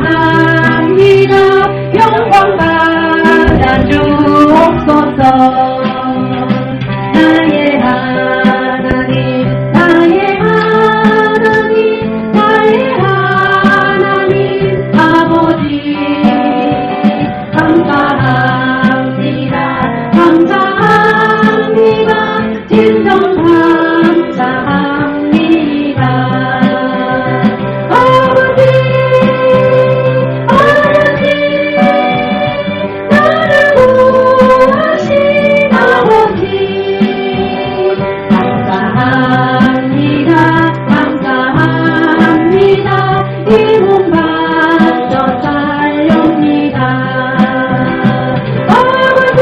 감사합니다. 영광 받아주옵소서. 나의 하나님, 나의 하나님, 나의 하나님 아버지 감사합니다. 감사합니다. 진정 감사합니다. 아버지 아버지 나를 구하신 아버지 감사합니다. 감사합니다. 이 몸 바쳐 살렵니다. 아버지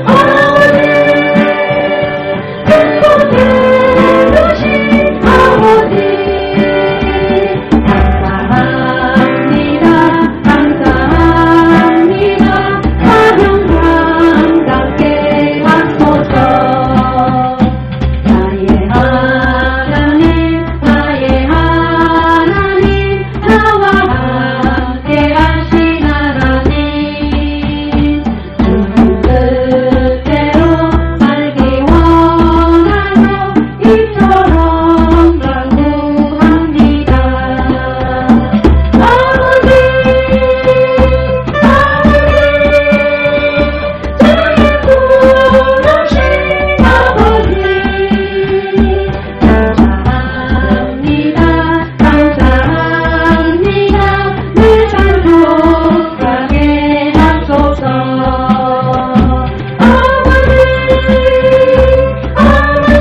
아버지 행복해 주신 아버지 감사합니다. 감사합니다. 사명 감당케 하소서. 나의 하나님, 나의 하나님, 나와 함께 하신 하나님, 주님 뜻대로 살기 원하며 이처럼 간구합니다. 아버지 아버지 주의 부르신 아버지 감사합니다. 감사합니다. 늘 만족하게 하소서. 아버지 아버지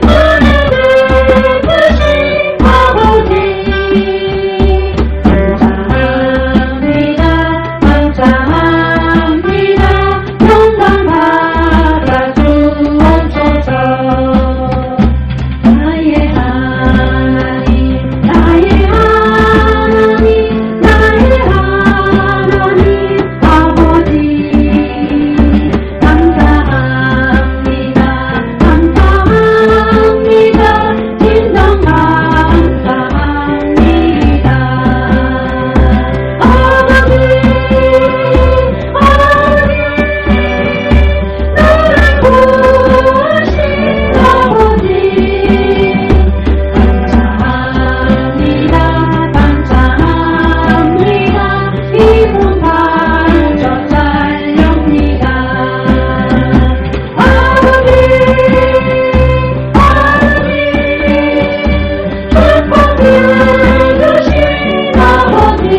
은혜 베푸신 아버지 감사합니다. 감사합니다. 영광 받아주옵소서. 나의 하나님, 나의 하나님, 나의 하나님 아버지 감사합니다. 감사합니다. 진정 감사합니다. 아버지 아버지 나를 구하신 아버지 감사합니다. 감사합니다. 이 몸 바쳐 살렵니다. 아버지 아버지 축복해 주신 아버지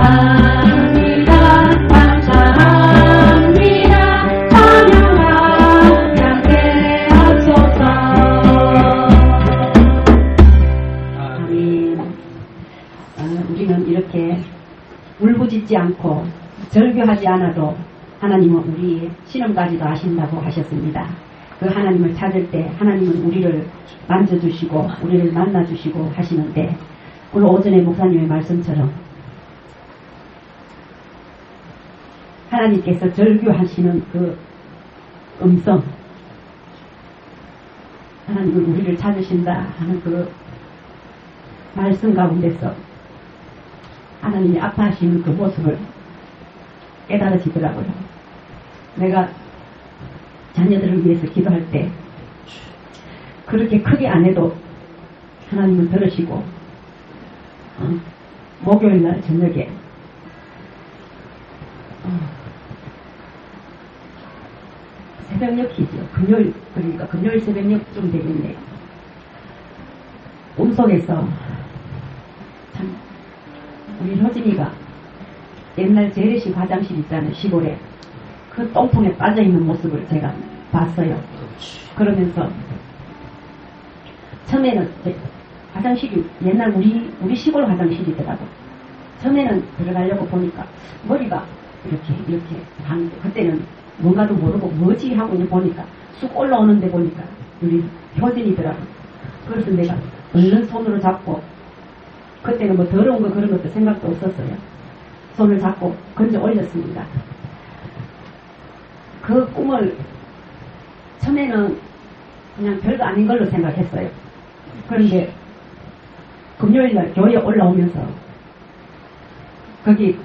감사합니다. 감사합니다. 사명 감당케 하소서. 아멘. 우리는 이렇게 울부짖지 않고 절규하지 않아도 하나님은 우리의 신음까지도 아신다고 하셨습니다. 그 하나님을 찾을 때 하나님은 우리를 만져주시고 우리를 만나주시고 하시는데, 오늘 오전에 목사님의 말씀처럼 하나님께서 절규하시는 그 음성, 하나님은 우리를 찾으신다 하는 그 말씀 가운데서 하나님이 아파하시는 그 모습을 깨달아지더라고요. 내가 자녀들을 위해서 기도할 때 그렇게 크게 안 해도 하나님은 들으시고, 목요일날 저녁에 새벽녘이죠. 금요일, 그러니까 금요일 새벽녘쯤 되겠네요. 꿈속에서 참 우리 효진이가 옛날 재래식 화장실 있잖아요, 시골에. 그 똥통에 빠져있는 모습을 제가 봤어요. 그러면서 처음에는 화장실이 옛날 우리 시골 화장실이더라고. 처음에는 들어가려고 보니까 머리가 이렇게 그때는 뭔가도 모르고 뭐지 하고 보니까 쑥 올라오는데 보니까 우리 효진이더라고. 그래서 내가 얼른 손으로 잡고, 그때는 뭐 더러운 거 그런 것도 생각도 없었어요. 손을 잡고 건져 올렸습니다. 그 꿈을 처음에는 그냥 별거 아닌 걸로 생각했어요. 그런데 금요일날 교회에 올라오면서 거기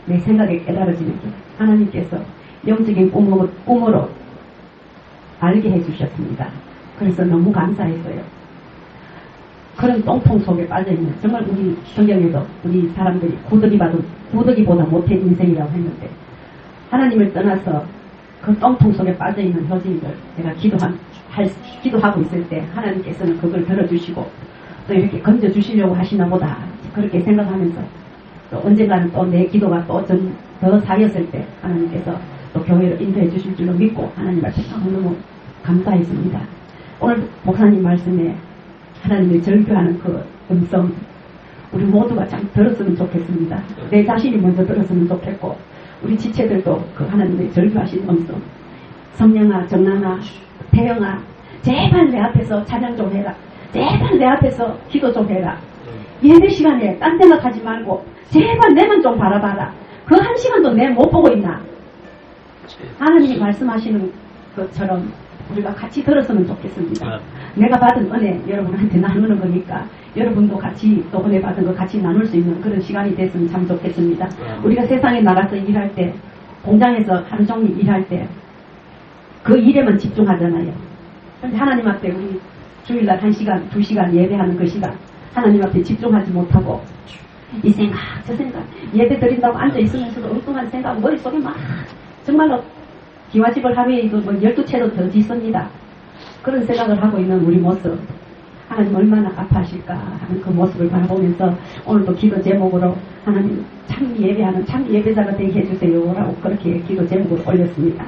내 생각에 깨달아지는 게 하나님께서 영적인 꿈으로 알게 해주셨습니다. 그래서 너무 감사했어요. 그런 똥통 속에 빠져있는, 정말 우리 성경에도 우리 사람들이 구더기보다 못해 인생이라고 했는데, 하나님을 떠나서 그 똥통 속에 빠져있는 효진이들 내가 기도하고 있을 때 하나님께서는 그걸 들어주시고 또 이렇게 건져주시려고 하시나 보다, 그렇게 생각하면서 또 언젠가는 또 내 기도가 또 더 사였을 때 하나님께서 또 교회를 인도해 주실 줄로 믿고 하나님 앞에 너무너무 감사했습니다. 오늘 목사님 말씀에 하나님을 절규하는 그 음성, 우리 모두가 참 들었으면 좋겠습니다. 내 자신이 먼저 들었으면 좋겠고, 우리 지체들도 그 하나님의 절규하신 음성, 성령아, 정랑아, 태영아, 제발 내 앞에서 찬양 좀 해라. 제발 내 앞에서 기도 좀 해라. 예배 시간에 딴 생각하지 말고 제발 내만 좀 바라봐라. 그 한 시간도 내 못 보고 있나. 하나님이 말씀하시는 것처럼 우리가 같이 들었으면 좋겠습니다. 내가 받은 은혜 여러분한테 나누는 거니까 여러분도 같이 또 은혜 받은 거 같이 나눌 수 있는 그런 시간이 됐으면 참 좋겠습니다. 우리가 세상에 나가서 일할 때, 공장에서 하루 종일 일할 때 그 일에만 집중하잖아요. 그런데 하나님 앞에 우리 주일날 1시간, 2시간 예배하는 그 시간 하나님 앞에 집중하지 못하고 이 생각, 저 생각, 예배 드린다고 앉아있으면서도 엉뚱한 생각 머릿속에 막 정말로 기와집을 하루에도 뭐 12채도 더 짓습니다. 그런 생각을 하고 있는 우리 모습, 하나님 얼마나 아파하실까 하는 그 모습을 바라보면서 오늘도 기도 제목으로 하나님 참 예배하는 참 예배자가 되게 해주세요 라고 그렇게 기도 제목을 올렸습니다.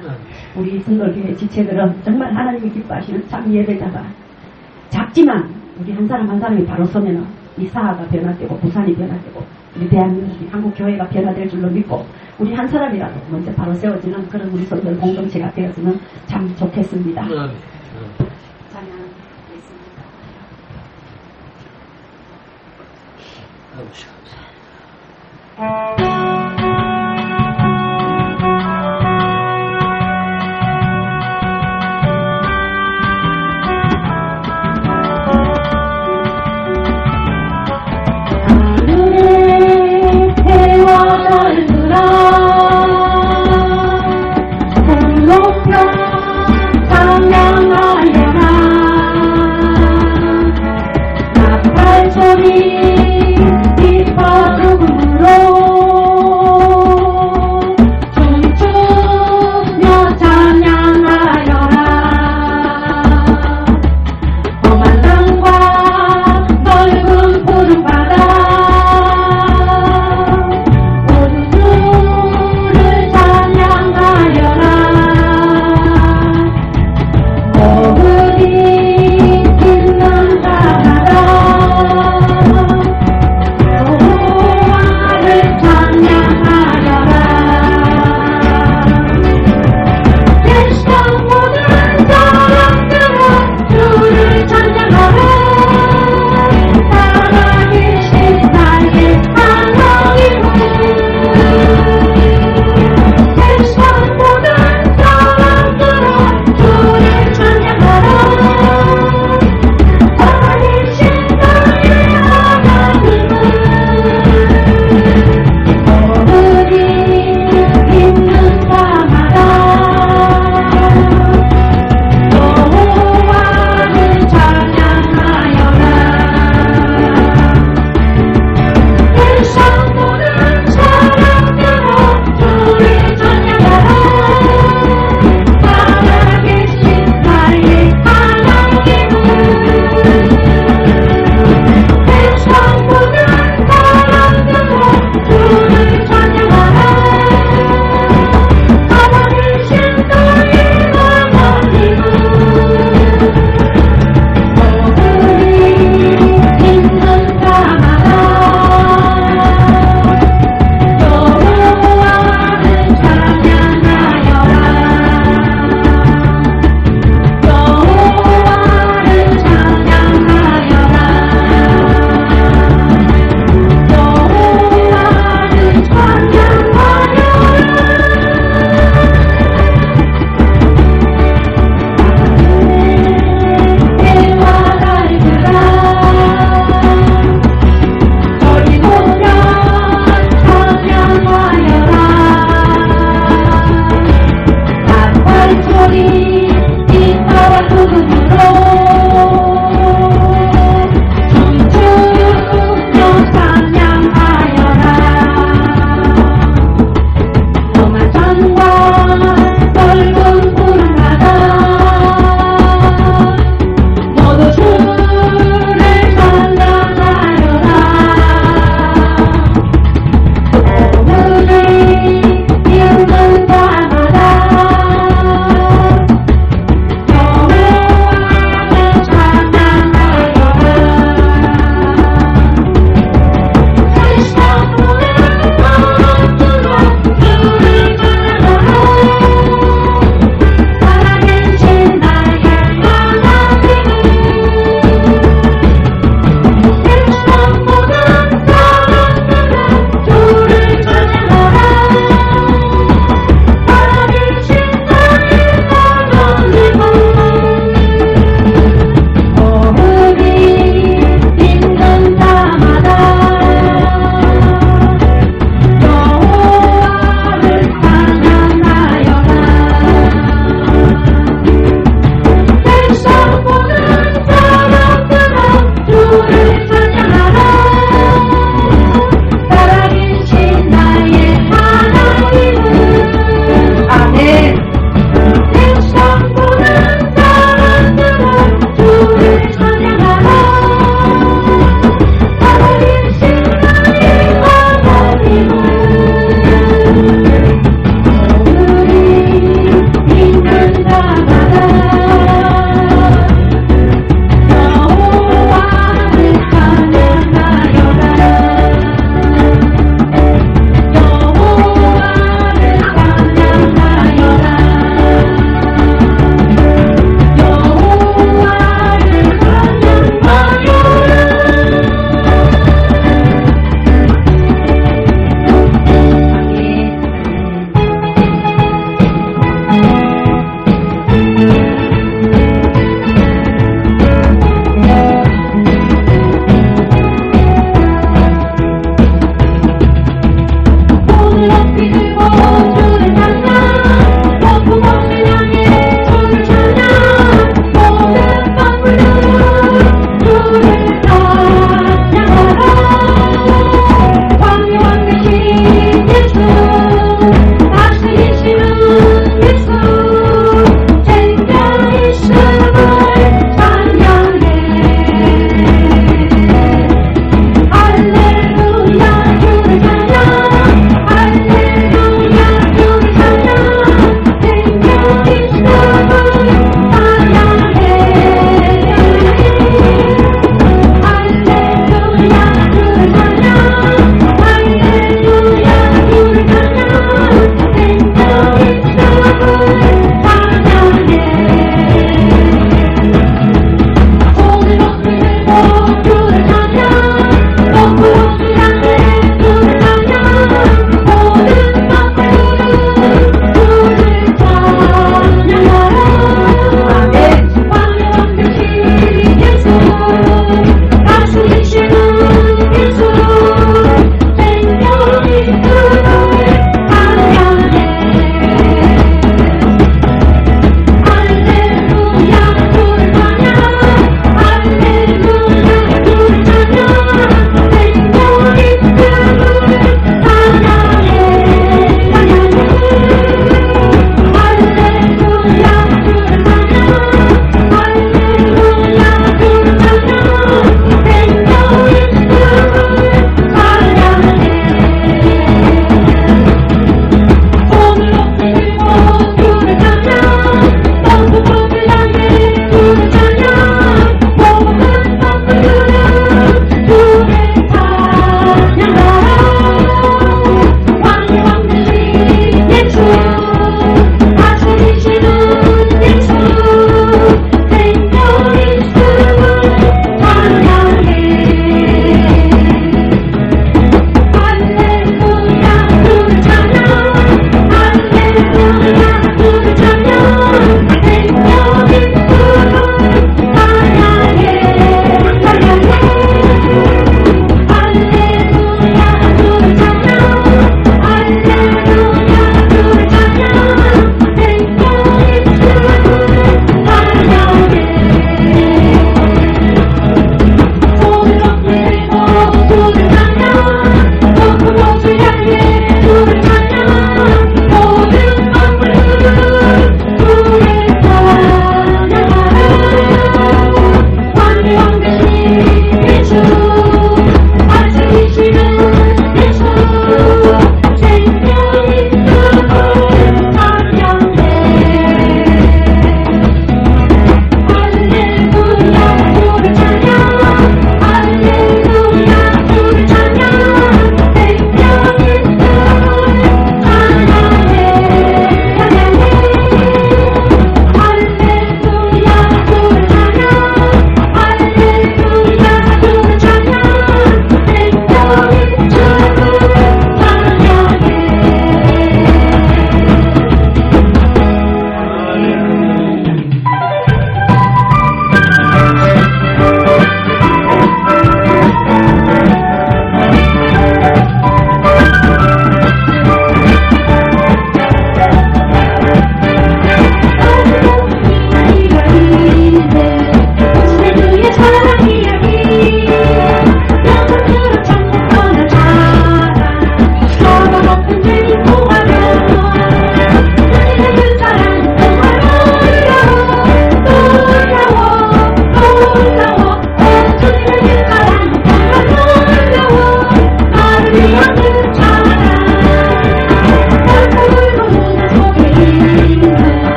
우리 성결교회 지체들은 정말 하나님이 기뻐하시는 참 예배자가, 작지만 우리 한 사람 한 사람이 바로 서면 이 사하가 변화되고 부산이 변화되고 우리 대한민국이 한국 교회가 변화될 줄로 믿고 우리 한 사람이라도 먼저 바로 세워지는 그런 우리 성결 공동체가 되었으면 참 좋겠습니다. 소리 빗바람으로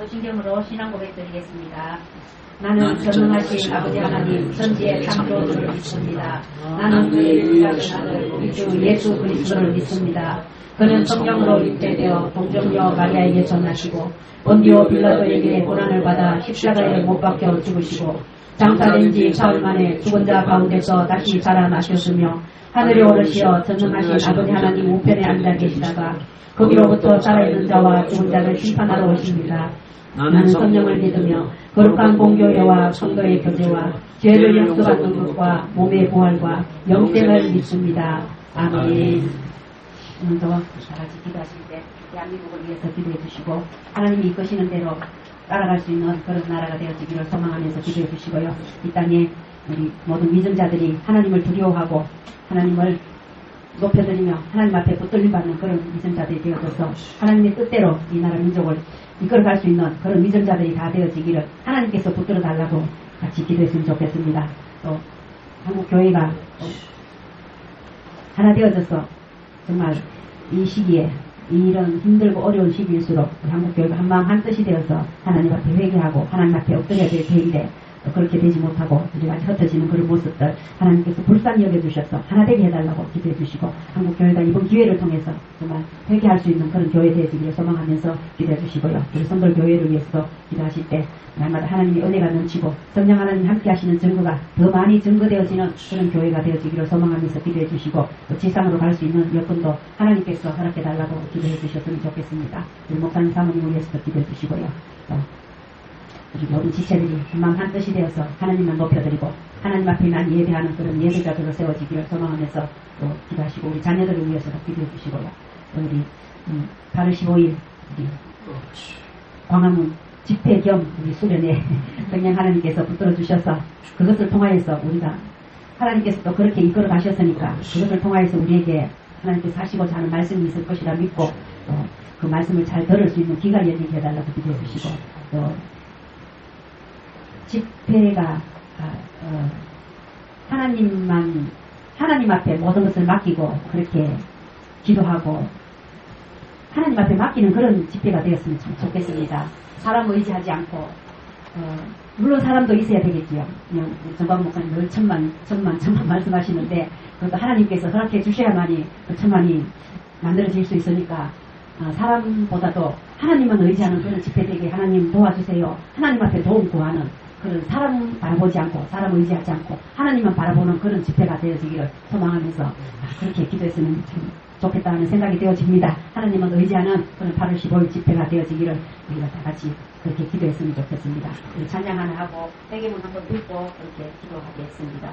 사도신경으로 신앙 고백드리겠습니다. 나는 전능하신 아버지 하나님 천지의 창조주를 믿습니다. 나는 그의 유일하신 아들 우리 주 예수 그리스도를 믿습니다. 그는 성령으로 잉태되어 동정녀 마리아에게 전하시고 본디오 빌라도에게 고난을 받아 십자가에 못 박혀 죽으시고 장사된 지 사흘 만에 죽은 자 가운데서 다시 살아나셨으며 하늘에 오르시어 전능하신 아버지 하나님 우편에 앉아 계시다가 거기로부터 살아있는 자와 죽은 자를 심판하러 오십니다. 나는 성령을 믿으며 거룩한 공교회와 성도의 교제와 죄를 용서받는 것과 몸의 부활과 영생을 믿습니다. 아멘. 오늘도 다같이 기도하실 때 대한민국을 위해서 기도해 주시고 하나님이 이끄시는 대로 따라갈 수 있는 그런 나라가 되어지기를 소망하면서 기도해 주시고요. 이 땅에 우리 모든 믿음자들이 하나님을 두려워하고 하나님을 높여드리며 하나님 앞에 붙들림받는 그런 믿음자들이 되어져서 하나님의 뜻대로 이 나라 민족을 이끌어갈 수 있는 그런 믿음자들이 다 되어지기를 하나님께서 붙들어 달라고 같이 기도했으면 좋겠습니다. 또 한국교회가 하나 되어져서 정말 이 시기에 이런 힘들고 어려운 시기일수록 한국교회가 한마음 한뜻이 되어서 하나님 앞에 회개하고 하나님 앞에 엎드려야 될 때인데 또 그렇게 되지 못하고 우리가 흩어지는 그런 모습들 하나님께서 불쌍히 여겨주셔서 하나 되게 해달라고 기도해 주시고 한국교회가 이번 기회를 통해서 정말 회개할 수 있는 그런 교회 되어지기를 소망하면서 기도해 주시고요. 우리 성도 교회를 위해서 기도하실 때 날마다 하나님의 은혜가 넘치고 성령 하나님 함께 하시는 증거가 더 많이 증거되어지는 그런 교회가 되어지기를 소망하면서 기도해 주시고 또 지상으로 갈 수 있는 여건도 하나님께서 허락해 달라고 기도해 주셨으면 좋겠습니다. 우리 목사님 사모님을 위해서도 기도해 주시고요. 또 우리 모든 지체들이 한마음 한뜻이 되어서 하나님만 높여드리고 하나님 앞에만 예배하는 그런 예배자들로 세워지기를 소망하면서 또 기도하시고 우리 자녀들을 위해서도 기도해 주시고요. 또 우리 8월 15일 우리 광화문 집회 겸 우리 수련회 그냥 하나님께서 붙들어 주셔서 그것을 통하여서 우리가 하나님께서 또 그렇게 이끌어 가셨으니까 그것을 통하여서 우리에게 하나님께서 하시고자 하는 말씀이 있을 것이라 믿고 또 그 말씀을 잘 들을 수 있는 귀가 열리게 해달라고 기도해 주시고 또 집회가 하나님 앞에 모든 것을 맡기고 그렇게 기도하고 하나님 앞에 맡기는 그런 집회가 되었으면 참 좋겠습니다. 사람 의지하지 않고 물론 사람도 있어야 되겠지요. 그냥 정박 목사님 늘 천만 말씀하시는데 그것도 하나님께서 허락해 주셔야만이 그 천만이 만들어질 수 있으니까 사람보다도 하나님만 의지하는 그런 집회 되게 하나님 도와주세요. 하나님 앞에 도움 구하는 그런 사람 바라보지 않고 사람 의지하지 않고 하나님만 바라보는 그런 집회가 되어지기를 소망하면서 그렇게 기도했으면 참 좋겠다는 생각이 되어집니다. 하나님만 의지하는 그런 8월 15일 집회가 되어지기를 우리가 다 같이 그렇게 기도했으면 좋겠습니다. 우리 찬양 하나 하고 회개문 한번 듣고 그렇게 기도하겠습니다.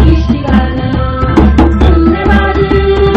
이 시간은 은혜 받은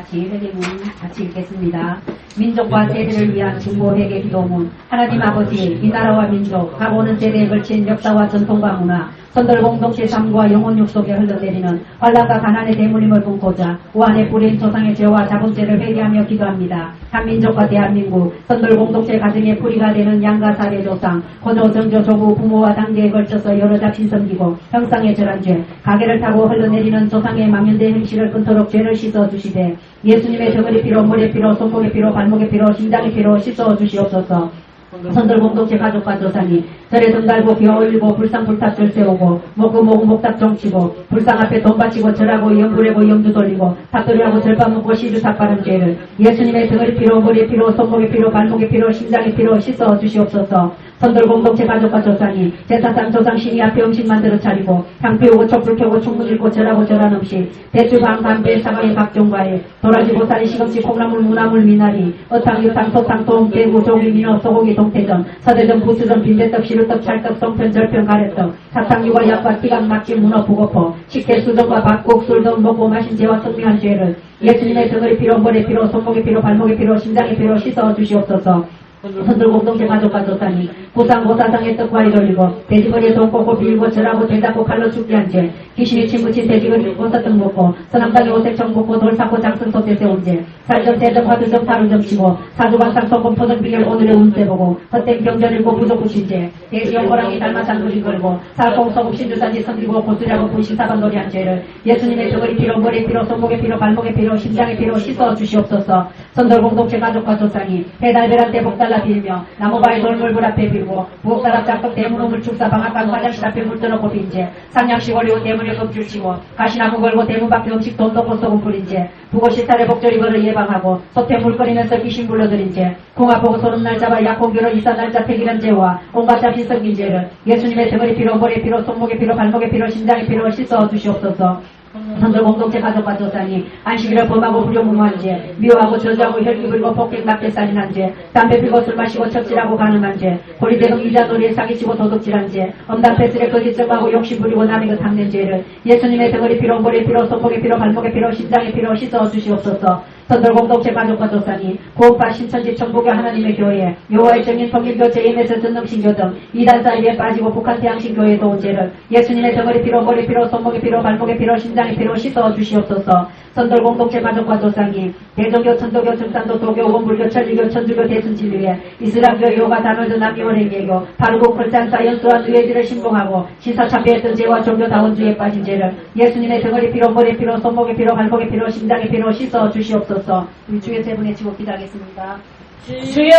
같이 회개문 같이 읽겠습니다. 민족과 세대를 위한 중보 회개 기도문. 하나님 아버지, 이 나라와 민족, 가보는 세대에 걸친 역사와 전통과 문화, 선들 공동체 삶과 영혼 육속에 흘러내리는 환란과 가난의 대물림을 끊고자 우한의 불의인 조상의 죄와 자본죄를 회개하며 기도합니다. 한민족과 대한민국, 선들 공동체 가정의 뿌리가 되는 양가 사례 조상, 고조, 정조, 조부, 부모와 단계에 걸쳐서 여러 잡신 섬기고 형상의 절한 죄, 가게를 타고 흘러내리는 조상의 망연대 행실을 끊도록 죄를 씻어주시되 예수님의 덩어리 피로, 머리 피로, 손목의 피로, 발목의 피로, 심장의 피로 씻어주시옵소서. 선들 공동체 가족과 조상이 절에 등 달고 기어 올리고 불상 불탑 절 세우고 목구 모구 목탑 정치고 불상 앞에 돈 바치고 절하고 염불하고 염두 돌리고 탑돌이하고 절밥 먹고 시주 탑바른 죄를 예수님의 덩어리 피로, 머리 피로, 손목의 피로, 발목의 피로, 심장의 피로 씻어 주시옵소서. 선들 공동체 가족과 조상이 제사상 조상 신이 앞에 음식 만들어 차리고 향 피우고 촛불 켜고 충문 읽고 절하고 절한 음식 대추 방 담배 사과의 각종 과일 도라지 보살이 시금치 콩나물 무나물 미나리 어탕 유탕 소탕 동 대구 조기 민어 소고기 동태전 서대전 부수전 빈대떡 시루떡 찰떡 송편 절편 가래떡 사탕 유과 약과 티각 낙지 문어 북어포 식혜 수정과 밥국 술등 먹고 마신 죄와 성명한 죄를 예수님의 덩어리 피로 머리 피로 손목의 피로 발목의 피로 심장의 피로 씻어 주시옵소서. 선들 공동체 가족과 조상이 부상 고사상의 떡과리 돌리고 돼지머리에 돈 꽂고 비우고 절하고 대잡고 칼로 죽게 한 죄 귀신이 침붙인 돼지머리 고사떡 먹고 서남당에 오색청 먹고 돌 쌓고 장승소재 세운 죄 살점 세점 화두점 타루점 치고 사주반상 소금 토정 비결 오늘의 운세 보고 헛된 경전 읽고 부족 부신 죄 대시용 호랑이 닮아산 부신 걸고 살콩 소금 신주산지 섬기고 고수리하고 분신사반 놀이한 죄를 예수님의 덩어리 피로 머리 피로 손목의 피로 발목의 피로 심장의 피로 씻어 주시옵소서. 선들 공동체 가족과 조상이 해달베란 때 복달라 빌며 나무바위 돌물불 앞에 빌고 부엌다랍 짝떡 대문호물 축사 방앗간 화장실 앞에 물 떠놓고 빈죄 상냥식 올리고 대문에 검줄치고 가시나무 걸고 대문 밖에 음식 돈 넣고 소금 뿌린 죄 부고시탈의 복절 이거를 예방하고 소태 물거리면서 귀신 불러들인 죄 궁합보고 소름날 잡아 약혼기로 이사 날짜 택이란 죄와 온갖 잡신 섞인 죄를 예수님의 덩어리 피로 머리 피로 손목의 피로 발목의 피로 심장의 피로 씻어 주시옵소서. 선들 공동체 가족과 조상이 안식일을 범하고 불효무모한 죄 미워하고 저주하고 혈기 불고 폭행 납대살인한 죄 담배 피고 술 마시고 척질하고 가늠한 죄 고리대금 이자놀이에 사기치고 도둑질한 죄 엄당패슬에 거짓정하고 욕심 부리고 남의 것 탐낸 죄를 예수님의 덩어리 피로 머리 피로 손목의 피로 발목의 피로 심장의 피로 씻어 주시옵소서. 선들 공동체 가족과 조상이 구원파 신천지 천국의 하나님의 교회 여호와의 정인 통일교 JMS 전능신교 등 이단 사이비에 빠지고 북한 태양신교회에 도운 죄를 예수님의 덩어리 피로 머리 피로 손목의 피로 발목의 피로 심장의 피로 씻어 주시옵소서. 선들 공동체 가족과 조상이 대종교 천도교 청산도 도교 원불교 천리교 천주교 대순진리회 이슬람교 요가 단월드 남미원행예교 바르고 컬찬사 연수와 누에지를 신봉하고 시사참배했던 죄와 종교다원주의에 빠진 죄를 예수님의 덩어리 피로 머리 피로 손목의 피로 발목의 피로 심장의 피로 씻어 주시옵소서. 우리 주의 세 분의 지고 기도하겠습니다. 주여!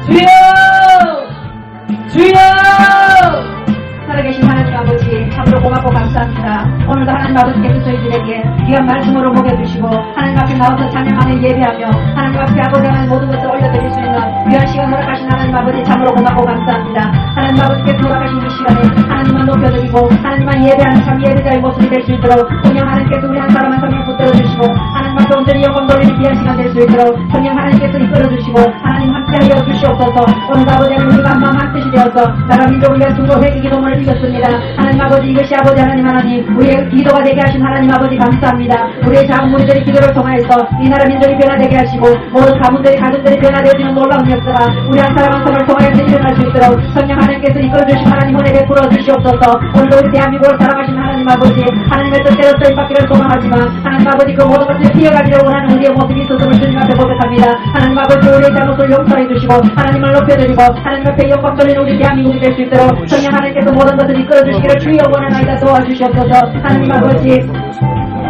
주여! 주여! 살아계신 하나님 아버지 참으로 고맙고 감사합니다. 오늘도 하나님 아버지께서 저희들에게 귀한 말씀으로 먹여주시고 하나님 앞에 나와서 찬양하며 예배하며 하나님 앞에 아버지 하나님 모든 것을 올려드릴 수 있는 귀한 시간 허락하신 하나님 아버지 참으로 고맙고 감사합니다. 하나님 아버지께서 허락하신 이 시간에 하나님만 높여드리고 하나님만 예배하는 참 예배자의 모습이 될 수 있도록 성령 하나님께서 우리 한 사람 한 사람을 붙들어주시고 하나님 앞에 온전히 영광 돌리는 귀한 시간 될 수 있도록 성령 하나님께서 이끌어주시고 하나님 함께하여 주시옵소서. 오늘 아버지 하나님 우리가 한마음 한뜻이 되어서 나라 민족을 위한 중보 회개 기도문을 드렸습니다. 하나님 아버지 이것이 아버지 하나님 우리의 기도가 되게 하신 하나님 아버지 감사합니다. 우리의 작은 무리들의 기도를 통하여서 이 나라 민족이 변화되게 하시고 모든 가문들이 가정들이 변화되어지는 놀라운 역사가 우리 한 사람 한 사람을 통하여서 일어날 수 있도록 성령 하나님께서 이끌어주신 하나님 은혜 베풀어 주시옵소서. 오늘도 우리 대한민국을 사랑하신 하나님 아버지 하나님의 뜻대로 쓰임받기를 소망하지만 하나님 아버지 그 모든 것을 피해가기를 원하는 우리의 모습이 있었음을 주님 앞에 고백합니다. 하나님 아버지 우리의 잘못을 용서해 주시고 하나님을 높여드리고 하나님 앞에 영광 돌리는 우리 대한민국이 될 수 있도록 성령 하나님께서 모든 것을 이끌어주시기를 주여 원하나이다 도와주시옵소서. 하나님 아버지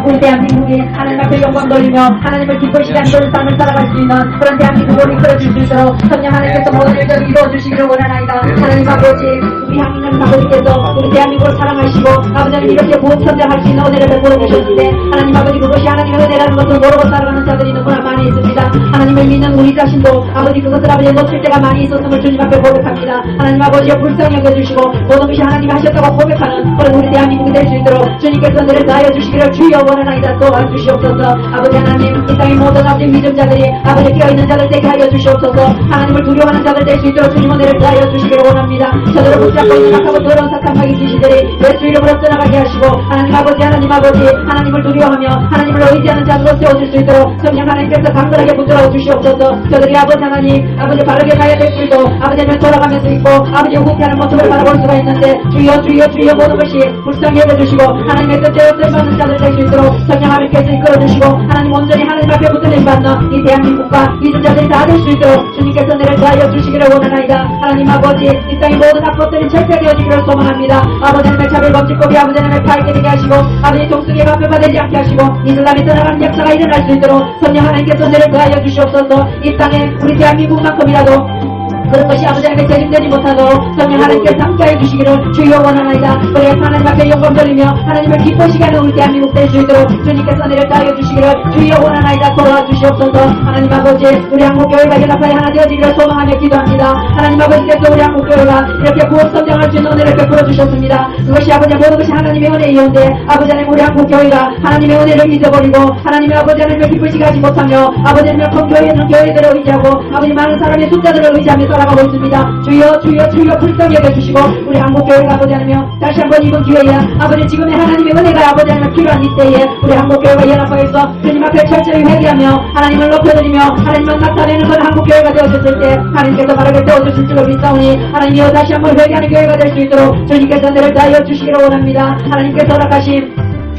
우리 대한민국이 하나님 앞에 영광 돌리며 하나님을 기쁘시게 하는 삶을 살아갈 수 있는 그런 대한민국을 이끌어줄 수 있도록 성령 하나님께서 모든 일들을 이루어주시기를 원하나이다. 하나님 아버지 우리 하나님 아버지께서 우리 대한민국을 사랑하시고 아버지는 이렇게 구원선정할 수 있는 은혜를 베풀어 주셨는데 하나님 아버지 그것이 하나님의 은혜라는 것을 모르고 살아가는 자들이 너무나 많이 있습니다. 하나님을 있는 우리 자신도 아버지 그것을 아버지 놓칠 때가 많이 있었음을 주님 앞에 고백합니다. 하나님 아버지의 불쌍히 여겨주시고 모든 것이 하나님이 하셨다고 고백하는 그런 우리 대한민국이 될 수 있도록 주님께서 은혜를 다하여 주시기를 주여 원하나이다. 도와주시옵소서. 아버지 하나님 이 땅의 모든 아버지 믿음자들이 아버지 깨어있는 자들 되게 하여 주시옵소서. 하나님을 두려워하는 자들 될 수 있도록 주님 은혜를 다하여 주시기를 원합니다. 저들을 붙잡고 있는 악하고 더러운 사탄마귀 귀신들이 예수 이름으로 떠나가게 하시고 하나님 아버지 하나님을 두려워하며 하나님을 의지하는 자들로 세워줄 수 있도록 성령 하나님께서 강건하게 붙들어 주시옵소서. 저들이 아버지 하나님 아버지 바르게 가야 될 줄도 아버지를 돌아가면서 있고 아버지 후퇴하는 모습을 바라볼 수가 있는데 주여 모든 것이 불쌍히 여겨주시고 하나님의 뜻대로 쓰임받는 자들 될 수 있도록 성령 하나님께서 이끌어주시고 하나님 온전히 하나님 앞에 붙들림 받는 이 대한민국과 믿음자들이 다 될 수 있도록 주님께서 은혜를 다하여 주시기를 원하나이다. 하나님 아버지 이 땅의 모든 악법들이 철폐되어지기를 소망합니다. 아버지 하나님의 차별범죄법이 아버지 하나님의 파괴되게 하시고 아버지 종속에 방패받지 않게 하시고 이슬람이 떠나가는 역사가 일어날 수 있도록 성령 하나님께서 은혜를 다하여 주시옵소서. 이 땅에 우리 대한민국만큼이라도 그런 것이 아버지 하나님께 책임되지 못하도록 성령 하나님께서 함께하여 주시기를 주여 원하나이다. 그래 하나님 앞에 영광 돌리며 하나님을 기쁘시게 하는 우리 대한민국 될 수 있도록 주님께서 은혜를 다하여 주시기를 주여 원하나이다. 도와주시옵소서. 하나님 아버지 우리 한국교회가 연합하여 하나 되어지기를 소망하며 기도합니다. 하나님 아버지께서 우리 한국교회가 이렇게 구원 성장할 수 있는 은혜를 베풀어 주셨습니다. 그것이 아버지 모든 것이 하나님의 은혜이온데 아버지 하나님 우리 한국교회가 하나님의 은혜를 잊어버리고 하나님의 아버지 하나님을 기쁘시게 하지 못하며 아버지 하나님의 큰 교회에 있는 교회들을 의지하고 아버지 많은 사람의 숫자들을 의지하며 살아가고 있습니다. 주여 불쌍히 여겨주시고 우리 한국교회가 아버지 하나며 다시 한번 이번 기회에 아버지 지금의 하나님의 은혜가 아버지 하나님 필요한 이때에 우리 한국교회가 연합하여서 주님 앞에 철저히 회개하며 하나님을 높여드리며 하나님만 나타내는 그런 한국교회가 되어졌을 때 하나님께서 바르게 세워주실 줄로 믿사오니 하나님이여 다시 한번 회개하는 교회가 될 수 있도록 주님께서 은혜를 다하여 주시기를 원합니다. 하나님께서 허락하신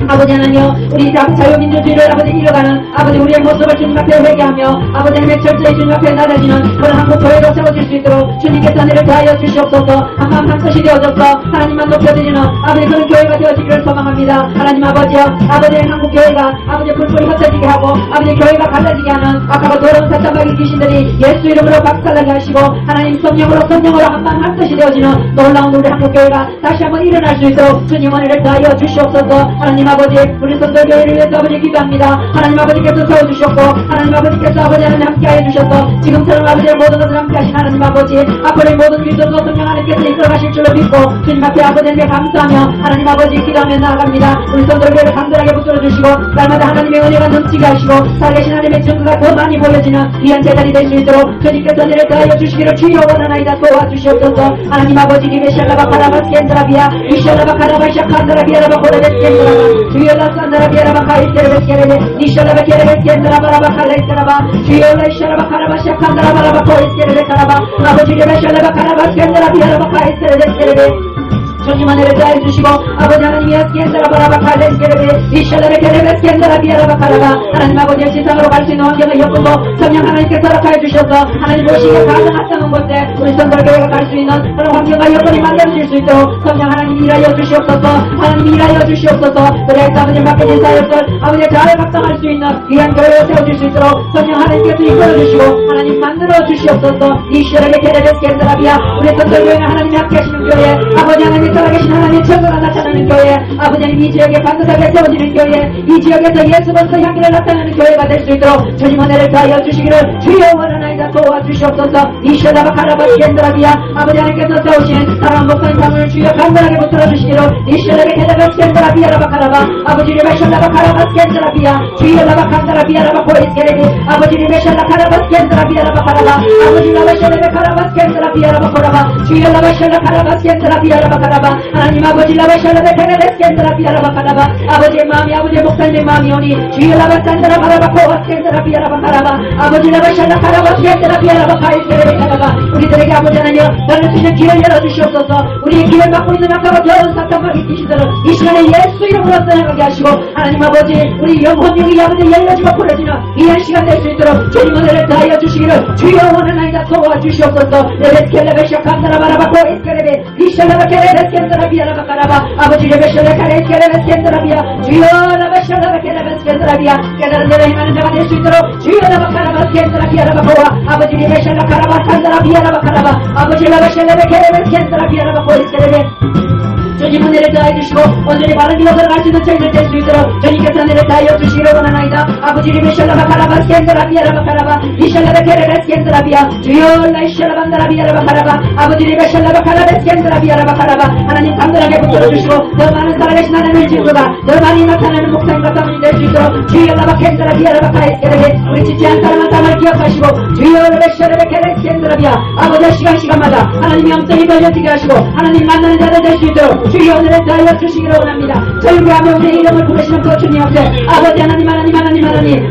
아버지 하나님여 우리 자유민주주의를 아버지 이뤄가는 아버지 우리의 모습을 주님 앞에 회개하며 아버지 하나님의 철저히 주님 앞에 낮아지는 그런 한국교회로 세워질 수 있도록 주님께서 은혜를 다하여 주시옵소서. 한마음 한뜻이 되어져서 하나님만 높여드리는 아버지 그런 교회가 되어지기를 소망합니다. 하나님 아버지여 아버지의 한국교회가 아버지 불ful이 흩어지게 하고 아버지 교회가 갈라지게 하는 악하고 더러운 사탄마귀 귀신들이 예수 이름으로 박살나게 하시고 하나님 성령으로 한마음 한뜻이 되어지는 놀라운 우리 한국교회가 다시 한번 일어날 수 있도록 주님 은혜를 다하여 주시옵소서. 하나님 아버지 우리 선도교회를 위해서 아버지 기도합니다. 하나님 아버지께서 세워주셨고 하나님 아버지께서 아버지 하나님 함께하여 주셔서 지금처럼 아버지의 모든 것을 함께하신 하나님 아버지 앞으로의 모든 일들도 성령 하나님께서 이끌어가실 줄로 믿고 주님 앞에 아버지 하나님께 감사하며 하나님 아버지 기도하며 나아갑니다. 우리 선도교회를 강건하게 붙들어주시고 날마다 하나님의 은혜가 넘치게 하시고 살아계신 하나님의 증거가 더 많이 보여지는 귀한 재단이 될 수 있도록 주님께서 은혜를 다하여 주시기를 주여 원하나이다. 도와주시옵소서. 하나님 아버지 리베샬라바 카라바스 켄드라비아 이샬라바 카라바샤 칸드라비아라바 고레베스 켄드라바 주여라 산다라 비아라바 카이스테레베스 케레베 니샬라바 케레베스 켄드라바라바 칼레스테라바 주여라 이샬라바 카라바샤 칸드라바라바 코이스테레베 카라바 아버지 리베샬라바 카라바스 켄드라 비아라바 카이스테레베스 케레베 주님 은혜를 다해 주시고 아버지 하나님이 스켄드라바라바 칼레스케레베 이샬라베 케레베스 켄드라 비아라바 카라바 하나님 아버지의 지상으로 갈 수 있는 환경을 엮고 성령 하나님께서 허락하여 주셔서 하나님 보시기에 가능하다는 곳에 우리 선도교회가 갈 수 있는 그런 환경과 여건이 만들어질 수 있도록 성령 하나님 일하여 주시옵소서. 하나님 일하여 주시옵소서. 그래 아버지 맡겨진 사역을 아버지의 잘 감당할 수 있는 귀한 교회를 세워줄 수 있도록 성령 하나님께서 이끌어 주시고 하나님 만들어 주시옵소서. 이샬라베 케레베스 켄드라비아 우리 선도교회는 하나님이 함께 하시는 교회 아버지 하나님 살아계신 하나님의 증거가 나타나는 교회 아버지는 이 지역에 반듯하게 세워지는 교회 이 지역에서 예수 그리스도 향기를 나타내는 교회가 될 수 있도록 주님 은혜를 다하여 주시기를 주여 원하나이다. 도와주시옵소서. 이샤라바 카라바스 켄드라비아 아버지 하나님께서 세우신 사랑 목사님 사문을 주여 간단하게 붙들어 주시기로 이샤라베 케레베스 켄드라비아라바 카라바 아버지 리베샬라바 카라바스 켄드라비아 주여라바 칸다라비아라바 코이스케레비 아버지 리베샬라 카라바스 켄드라비아라바 카라바 아버지 라바샬라베 카라바스 켄드라비아라바 코라바 주여라바샬라 카라바스 켄드라비아라바 카라바 하나님 아버지 라바샬라베 케레베스 켄드라비아라바 카라바 아버지의 마음이 아버지의 목사님의 마음이 오니 주여 라바산드라 바라바 코와스 켄드라비아라바 카라바 아버지 라바샬라 카라바스 켄드라비아라바 카이스케레비 카라바 우리들에게 아버지 하나님 나를 수 있는 길을 열어주시옵소서. 우리의 길을 막고 있는 악하고 더러운 사탄마귀 귀신들은 이 시간에 예수 이름으로 떠나가게 하시고 하나님 아버지 우리 영혼력이 아버지 열려지고 풀어지는 이한 시간 될 수 있도록 주님 은혜를 다하여 주시기를 주여 원하나이다. 도와주시옵소서. 레베스켈레베샤 칸다라바라바 코이스케레비 이샬라바 케레베스 켄드라비아라바 카라바 아버지 레베샬라 카레스케레베스 켄드라비아 주여 라바샬라바 케레베스 켄드라비아 깨달은 대로 행하는 자가 될 수 있도록 주여 라바 카라바스 켄드라비아라바 코와 아버지 리베샬라 카라바 칸다라비아라바 카라바 아버지 라바샬라베 케레베스 켄드라비아라바 코이스케레비 하나님 은혜를 더해 주시고 온전히 바른 길로 걸어갈 수 있는 저희들 될 수 있도록 주님께서 은혜를 더하여 주시기를 원하나이다. 아버지 이름의 샬라바 카라바 스캔드라비아라바 카라바 이샬라바 케레베 스캔드라비아 주여 라이샬라반다라비아라바 카라바 아버지 이름의 샬라바 카라베 스캔드라비아라바 카라바 하나님 강건하게 붙들어주시고 더 많은 살아계신 하나님의 친구가 더 많이 나타나는 목사님과 사모님 될 수 있도록 주여 라바 캔드라비아라바 카에스케레베 우리 지치 한 사람 한 사람을 기억하시고 주여 라베샤레베 케레 스캔드라비아 아버지 시간마다 하나님의 영성이 걸려지게 하시고 하나님 만나는 자들 될 수 있도록 주여 은혜를 더하여 주시기를 원합니다. 절규하며 우리의 이름을 부르시는 그 주님 앞에 아버지 하나님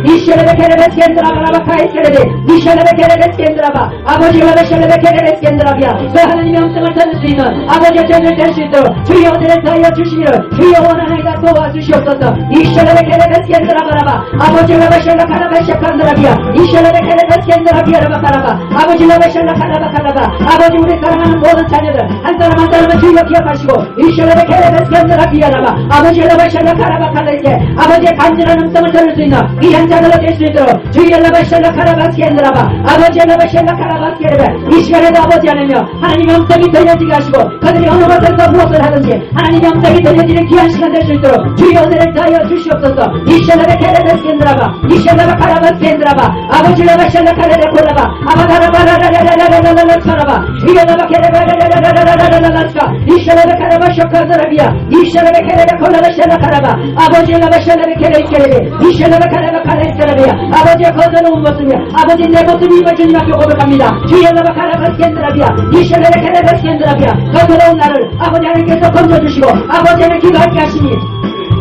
이샬레베 케레베 스캔드라바라바 카에스케레베 이샬레베 케레베 스캔드라바 아버지 라베샬레베 케레베 스캔드라비아 그 하나님의 영성을 찾을 수 있는 아버지의 저들 될 수 있도록 주여 은혜를 더하여 주시기를 주여 원하나이다 도와주시옵소서. 이샬레베 케레베 스캔드라바라바 아버지 라베샬라 카라바 샤칸드라비아 이샬레베 케레베 스캔드라비아라바 카라바 아버지 라베샬라 카라바 카라바 아버지 우리 사랑하는 모든 자녀들 한 사람 한 사람을 주여 기억하시고 이샬레베 케레베 스캔드라비아라바 아버지 라베샬라 카라바 카라이세 아버지의 간절한 음성을 들을 수 있는 귀한 자들로 될 수 있도록 주여 라베샬라 카라바 스캔드라바 아버지 라베샬라 카라바 스케레베 이 시간에도 아버지 하나며 하나님의 음성이 들려지게 하시고 그들이 어느 곳에서 무엇을 하든지 하나님의 음성이 들려지는 귀한 시간 될 수 있도록 주여 은혜를 더하여 주시옵소서. 이샬레베 케레베 스캔드라바 이샬레베 카라바 스캔드라바 아버지 라베샬라 카레베 콜라바 아바다라바라라라라라라라라 카라바 주여 라바 케레베 라라라라라라라라라라 이샬레베 카라바 샤카드라비아 이샬레베 케레베 콜라바 샬라 카라바 아버지 라베샬레베 케레베 이샬레베 카라바 카레스케레베야 아버지의 거저는 모습이야 아버지 내 모습이 이번 주님 앞에 고백합니다. 주여 라바 카라바 스캔드라비아 이샬레베 케레베 스캔드라비아 거저로운 나를 아버지 하나님께서 건져주시고 아버지를 기도하게 하시니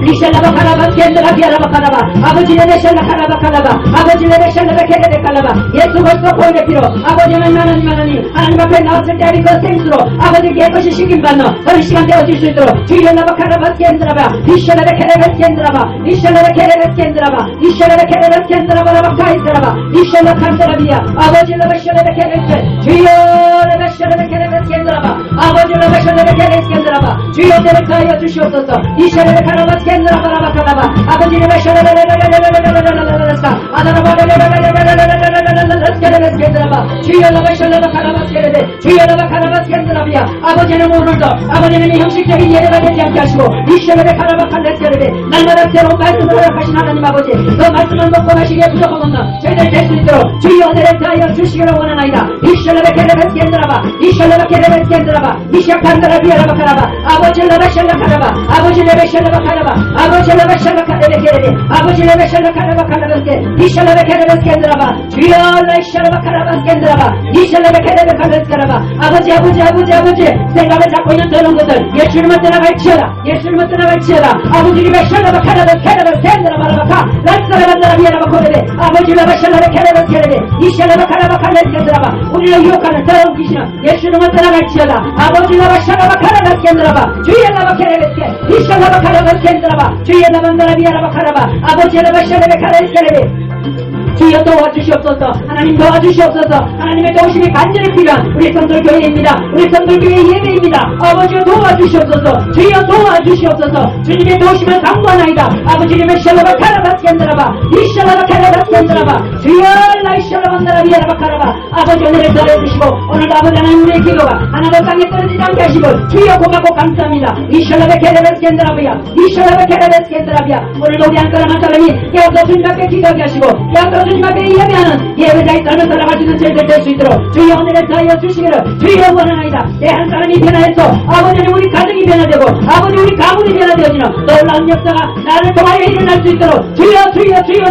리샬라바 카라바 스캔드라비아라바 카라바 아버지 레베샬라 카라바 카라바 아버지 레베샬라바 케레베 카라바 예수 그리스도 보혈의 피로 아버지 하나님 앞에 나왔을 때 그 생수로 아버지 깨끗이 시김받는 그런 시간 되어질 수 있도록 주여 라바 카라바 스캔드라바 리샬라베 케레베 스캔드라바 리샬라베 케레베 스캔드라바 리샬라베 케레베 스캔드라바라바 카이스라바 리샬라 칸드라비아 아버지 레베샬라베 케레베 주여 레베샬라베 케레베 스캔드라바 아버지 레베샬라베 케레베 스캔드라바 주여 대를 가하여 주시옵소서. 리샬라베 카라바 스캔드라바라바 카라바 아버지 레베샬라베 주여 라바샬라바 카라바 스케레베 주여 라바 카라바 스캔드라비아 아버지는 오늘도 아버지는 형식적인 예배가 되지 않게 하시고 이샬레베 카라바 칼레스케레베 날마다 새로운 말씀을 허락하신 하나님 아버지 그 말씀을 먹고 마시기에 부족함 없는 저희들 될 수 있도록 주여 은혜를 더하여 주시기를 원하나이다. 이샬레베 케레베 스캔드라바 이샬레베 케레베 스캔드라바 이샤칸드라비아라바 카라바 아버지 라바샬라 카라바 아버지 레베샬라바 카라바 아버지 라바샬라 카레베 케레베 아버지 레베샬라 카라바 카라베 이샬레베 케레베 스캔드라바 주여 라이샬라바 카라바 스캔드라바 이샬레베 케레베 칼레스케라바 아버지 생각을 잡고 있는 저런 것들 예수님을 떠나갈지어다 예수님을 떠나갈지어다 아버지 레베샬라바 카라바 케레베 스캔드라바라바카 라스라반다라 비아라바 코레베 아버지 레베샬라베 케레베 스케레베 이샬라바 카라바 칼레스케라바 우리를 유혹하는 더러운 귀신은 예수님을 떠나갈지어다 아버지 라바샬라바 카라바 스캔드라바 주여 라바 케레베 스케 이샬라바 카라바 스캔드라바 주여 라반다라 비아라바 카라바 아버지 레베샬라베 칼레스케레베 주여 도와주시옵소서. 하나님 도와주시옵소서. 하나님의 도우심이 간절히 필요한 우리 성들교회입니다. 우리 성들교회 예배입니다. 아버지여 도와주시옵소서. 주여 도와주시옵소서. 주님의 도우심을 강구하나이다. 아버지님의 샬라바 카라바 스캔드라바 이샬라바 카라바 스캔드라바 주여 라이샬라반다라 비아라바 카라바 아버지 은혜를 더해주시고 오늘도 아버지 하나님 우리의 기도가 하나도 땅에 떨어지지 않게 하시고 주여 고맙고 감사합니다. 이샬라베 케레베 스캔드라비아 이샬라베 케레베 스캔드라비아 오늘도 우리 한 사람 한 사람이 깨어서 주님 앞에 기도하게 하시고 깨어서 주님 앞에 예배하는 예배자의 삶을 살아갈 수 있는 저희들 될 수 있도록 주여 은혜를 더하여 주시기를 주여 원하나이다. 내 한 사람이 변화해서 아버지는 우리 가정이 변화되고 아버지 우리 가문이 변화되어지는 놀라운 역사가 나를 통하여 일어날 수 있도록 주여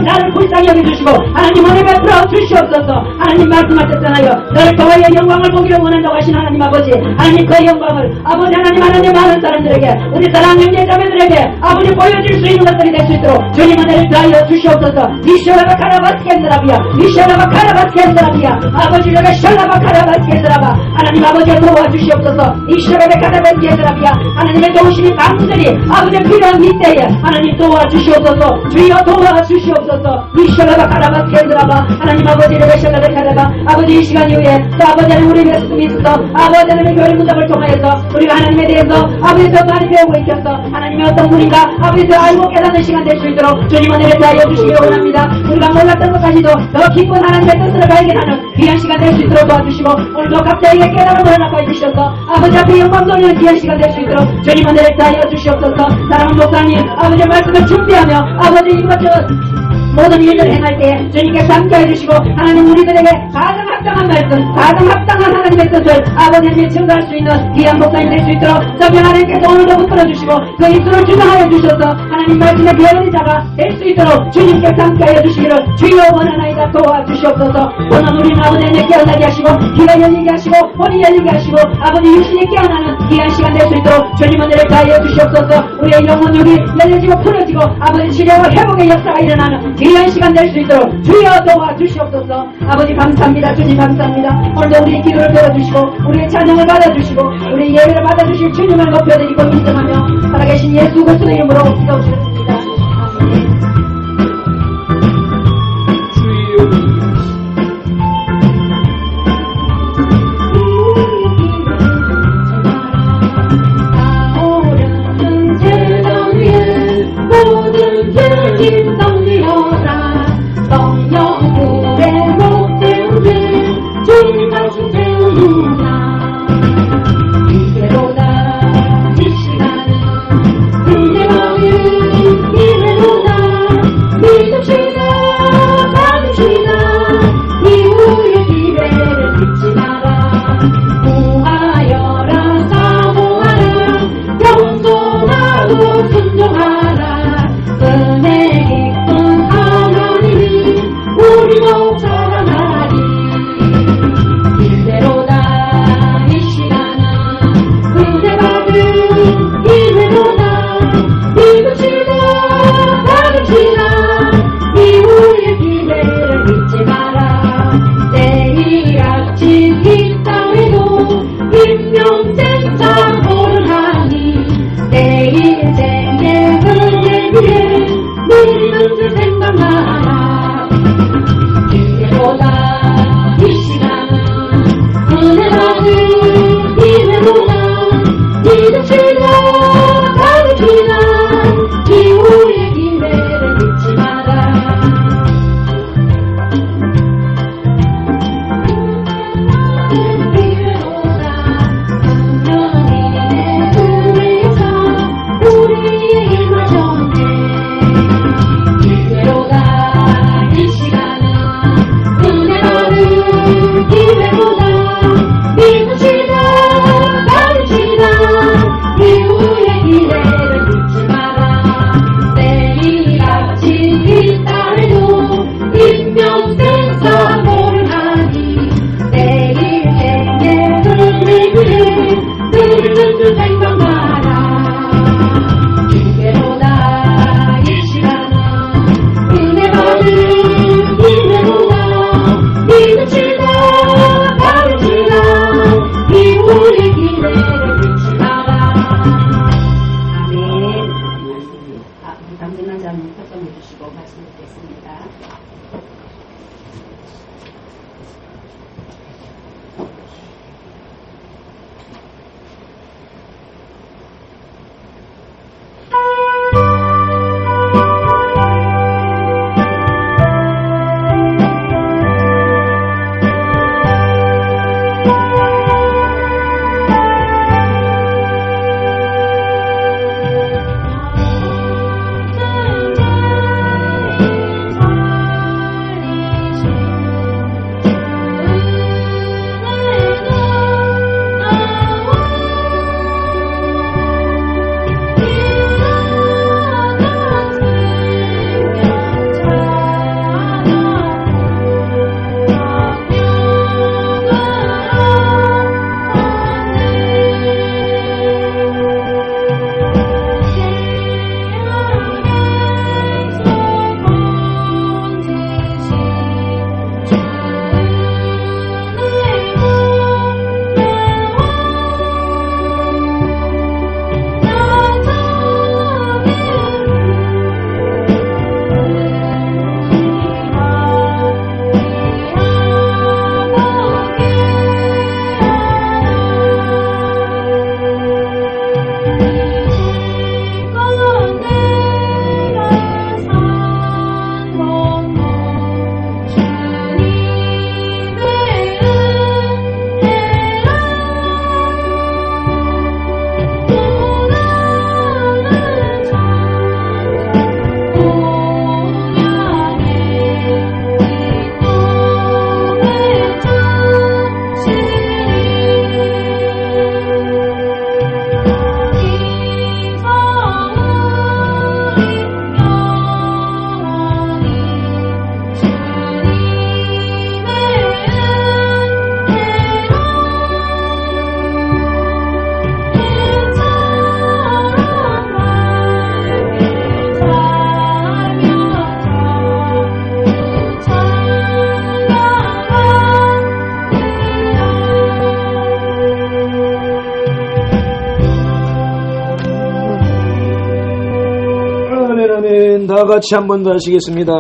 나를 불쌍히 여겨주시고 하나님 은혜 베풀어 주시옵소서. 하나님 말씀하셨잖아요. 너를 통하여 영광을 보기를 원한다고 하신 하나님 아버지 하나님 그 영광을 아버지 하나님 많은 사람들에게 우리 사랑하는 형제자매들에게 아버지 보여줄 수 있는 것들이 될 수 있도록 주님 은혜를 더하여 주시옵소서. 이샬라바 카라바 스캔드라비아 이샬라바 카라바 스캔드라비아 아버지 레베샬라바 카라바 스캔드라바 하나님 아버지가 도와주시옵소서. 이샬라바 카라바 스캔드라비아 하나님의 도우심이 간절히 아버지 필요한 이때에 하나님 도와주시옵소서. 주여 도와주시옵소서. 이샬라바 카라바 케드라바 하나님 아버지 레베샬라베 카라바 아버지 이 시간 이후에 또 아버지 하나님 우리 말씀이 있어서 아버지 하나님의 교회 문답을 통하여서 우리가 하나님에 대해서 아버지 더 많이 배우고 있겠어. 하나님의 어떤 분인가 아버지 더 알고 깨닫는 시간 될 수 있도록 주님 은혜를 다하여 주시기 원합니다. 우리가 몰랐던 것까지도 더 깊은 하나님의 뜻을 발견하는 귀한 시간 될 수 있도록 도와주시고 오늘도 각자에게 깨달음을 허락하여 주셔서 아버지 앞에 영광 돌리는 귀한 시간 될 수 있도록 주님 은혜를 다하여 주시옵소서. 사랑하는 목사님 아버지의 말씀을 준비하며 아버지 이것저것 모든 일을 행할 때 주님께서 함께해 주시고 하나님 우리들에게 가장 합당한 말씀 가장 합당한 하나님의 뜻을 아버지 하나님이 증거할 수 있는 귀한 목사님 될 수 있도록 성령 하나님께서 오늘도 붙들어 주시고 그 입술을 주장하여 주셔서 하나님 말씀의 배우는 자가 될 수 있도록 주님께서 함께하여 주시기를 주여 원하나이다 도와주시옵소서. 오늘 우리는 아버지 하나님 깨어나게 하시고 귀가 열리게 하시고 혼이 열리게 하시고 아버지 육신이 깨어나는 귀한 시간 될 수 있도록 주님 은혜를 다하여 주시옵소서. 우리의 영혼력이 열려지고 풀어지고 아버지 치료와 회복의 역사가 일어나는 귀한 시간 될 수 있도록 주여 도와주시옵소서. 아버지 감사합니다. 주님 감사합니다. 오늘도 우리의 기도를 들어주시고 우리의 찬양을 받아주시고 우리의 예배를 받아주실 주님을 높여드리고 인정하며 살아계신 예수 그리스도의 이름으로 기도드렸습니다. 아멘. 다 같이 한 번 더 하시겠습니다.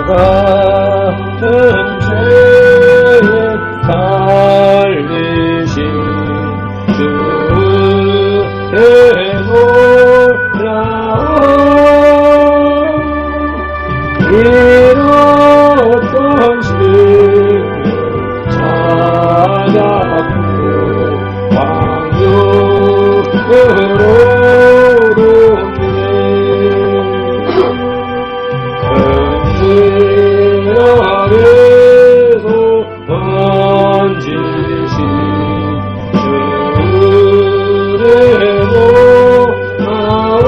나같은 죄에 달리신 주의 놀라운 이렇던 시를 찾아가고 왕육으로 돕네 큰지역에서 던지신 주의 놀라운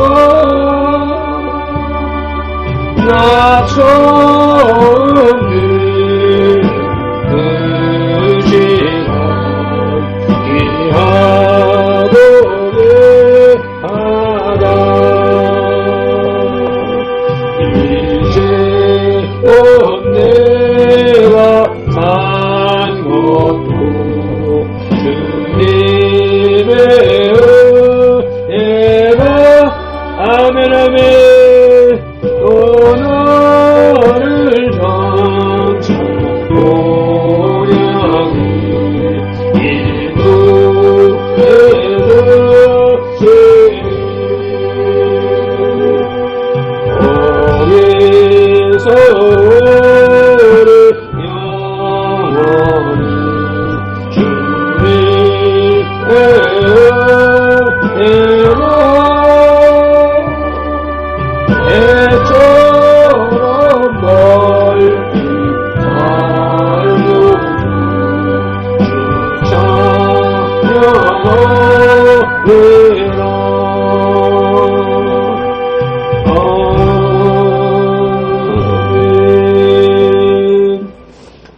나처럼 그 시간 귀하고 귀하다 이제 내가 산 것도 주님의 은혜가 아멘 아멘 또 너를 정착 고향이 이곳에서 거기서 오래 영원히 주님의 은혜로 애처럼 멀리 살려주 주 찬양하리라 아멘.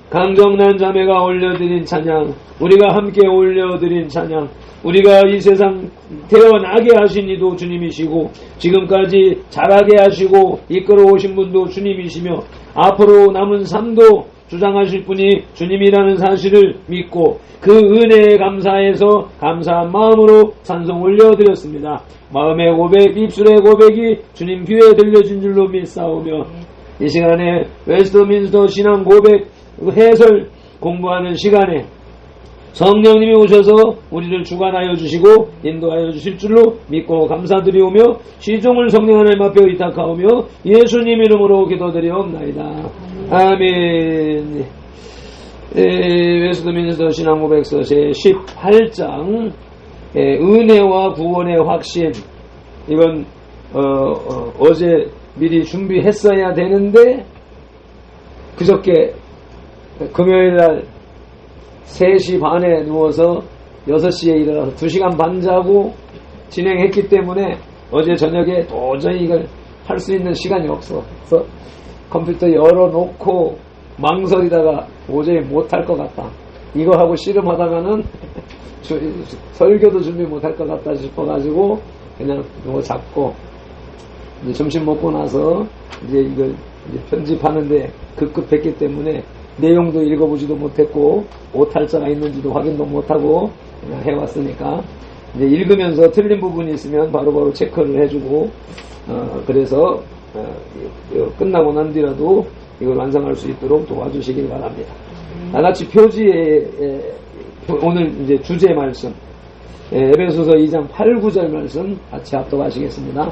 강정난 자매가 올려드린 찬양, 우리가 함께 올려드린 찬양, 우리가 이 세상 태어나게 하신 이도 주님이시고 지금까지 자라게 하시고 이끌어 오신 분도 주님이시며 앞으로 남은 삶도 주장하실 분이 주님이라는 사실을 믿고 그 은혜에 감사해서 감사한 마음으로 찬송 올려드렸습니다. 마음의 고백, 입술의 고백이 주님 귀에 들려진 줄로 믿사오며 이 시간에 웨스트민스터 신앙 고백 해설 공부하는 시간에 성령님이 오셔서 우리를 주관하여 주시고 인도하여 주실 줄로 믿고 감사드리오며 시종을 성령 하나님 앞에 의탁하오며 예수님 이름으로 기도드리옵나이다. 아멘. 웨스트민스터 신앙고백서 제18장 은혜와 구원의 확신. 이건 어제 미리 준비했어야 되는데 그저께 금요일날 3시 반에 누워서 6시에 일어나서 2시간 반 자고 진행했기 때문에 어제 저녁에 도저히 이걸 할 수 있는 시간이 없어. 그래서 컴퓨터 열어놓고 망설이다가 도저히 못할 것 같다. 이거 하고 씨름하다가는 설교도 준비 못할 것 같다 싶어가지고 그냥 누워 잡고 이제 점심 먹고 나서 이제 이걸 이제 편집하는데 급급했기 때문에 내용도 읽어보지도 못했고 오탈자가 있는지도 확인도 못하고 그냥 해왔으니까 이제 읽으면서 틀린 부분이 있으면 바로바로 체크를 해주고 그래서 끝나고 난 뒤라도 이걸 완성할 수 있도록 도와주시길 바랍니다. 나같이 표지에 오늘 이제 주제 말씀 에베소서 2장 8, 9절 말씀 같이 합독하시겠습니다.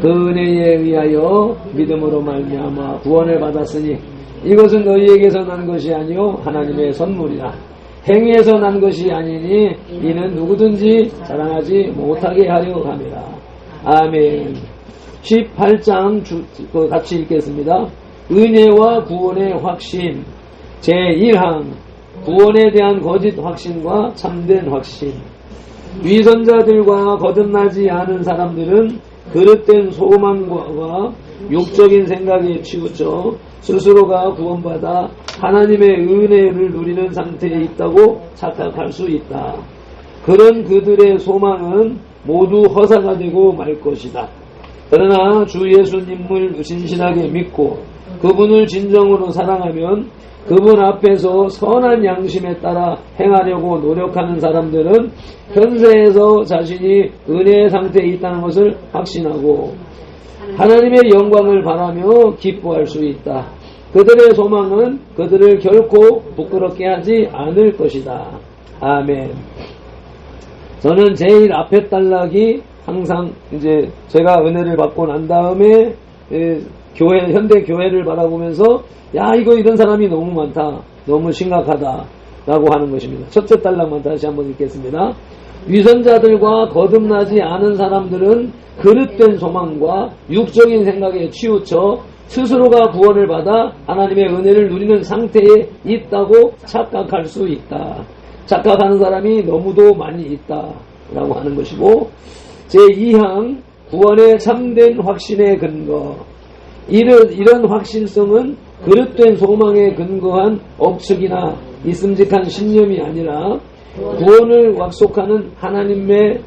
그 은혜에 의하여 믿음으로 말미암아 구원을 받았으니 이것은 너희에게서 난 것이 아니요 하나님의 선물이라. 행위에서 난 것이 아니니 이는 누구든지 자랑하지 못하게 하려 함이라. 아멘. 18장 같이 읽겠습니다. 은혜와 구원의 확신 제1항 구원에 대한 거짓 확신과 참된 확신. 위선자들과 거듭나지 않은 사람들은 그릇된 소망과 육적인 생각에 치우쳐 스스로가 구원받아 하나님의 은혜를 누리는 상태에 있다고 착각할 수 있다. 그런 그들의 소망은 모두 허사가 되고 말 것이다. 그러나 주 예수님을 진실하게 믿고 그분을 진정으로 사랑하면 그분 앞에서 선한 양심에 따라 행하려고 노력하는 사람들은 현세에서 자신이 은혜의 상태에 있다는 것을 확신하고 하나님의 영광을 바라며 기뻐할 수 있다. 그들의 소망은 그들을 결코 부끄럽게 하지 않을 것이다. 아멘. 저는 제일 앞에 단락이 항상 이제 제가 은혜를 받고 난 다음에 교회, 현대 교회를 바라보면서 야, 이런 사람이 너무 많다. 너무 심각하다. 라고 하는 것입니다. 첫째 단락만 다시 한번 읽겠습니다. 위선자들과 거듭나지 않은 사람들은 그릇된 소망과 육적인 생각에 치우쳐 스스로가 구원을 받아 하나님의 은혜를 누리는 상태에 있다고 착각할 수 있다. 착각하는 사람이 너무도 많이 있다. 라고 하는 것이고, 제2항 구원의 참된 확신의 근거. 이런 확신성은 그릇된 소망에 근거한 억측이나 있음직한 신념이 아니라 구원을 약속하는 하나님의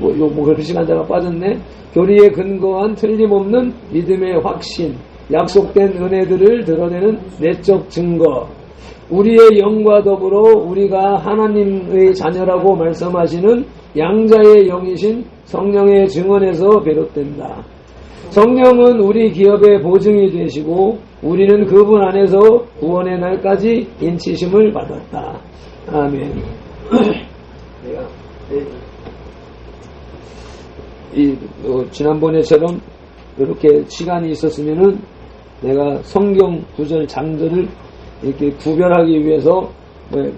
글씨가 한자가 빠졌네. 교리에 근거한 틀림없는 믿음의 확신, 약속된 은혜들을 드러내는 내적 증거, 우리의 영과 더불어 우리가 하나님의 자녀라고 말씀하시는 양자의 영이신 성령의 증언에서 비롯된다. 성령은 우리 기업의 보증이 되시고 우리는 그분 안에서 구원의 날까지 인치심을 받았다. 아멘. 지난번에처럼 이렇게 시간이 있었으면은 내가 성경 구절 장절을 이렇게 구별하기 위해서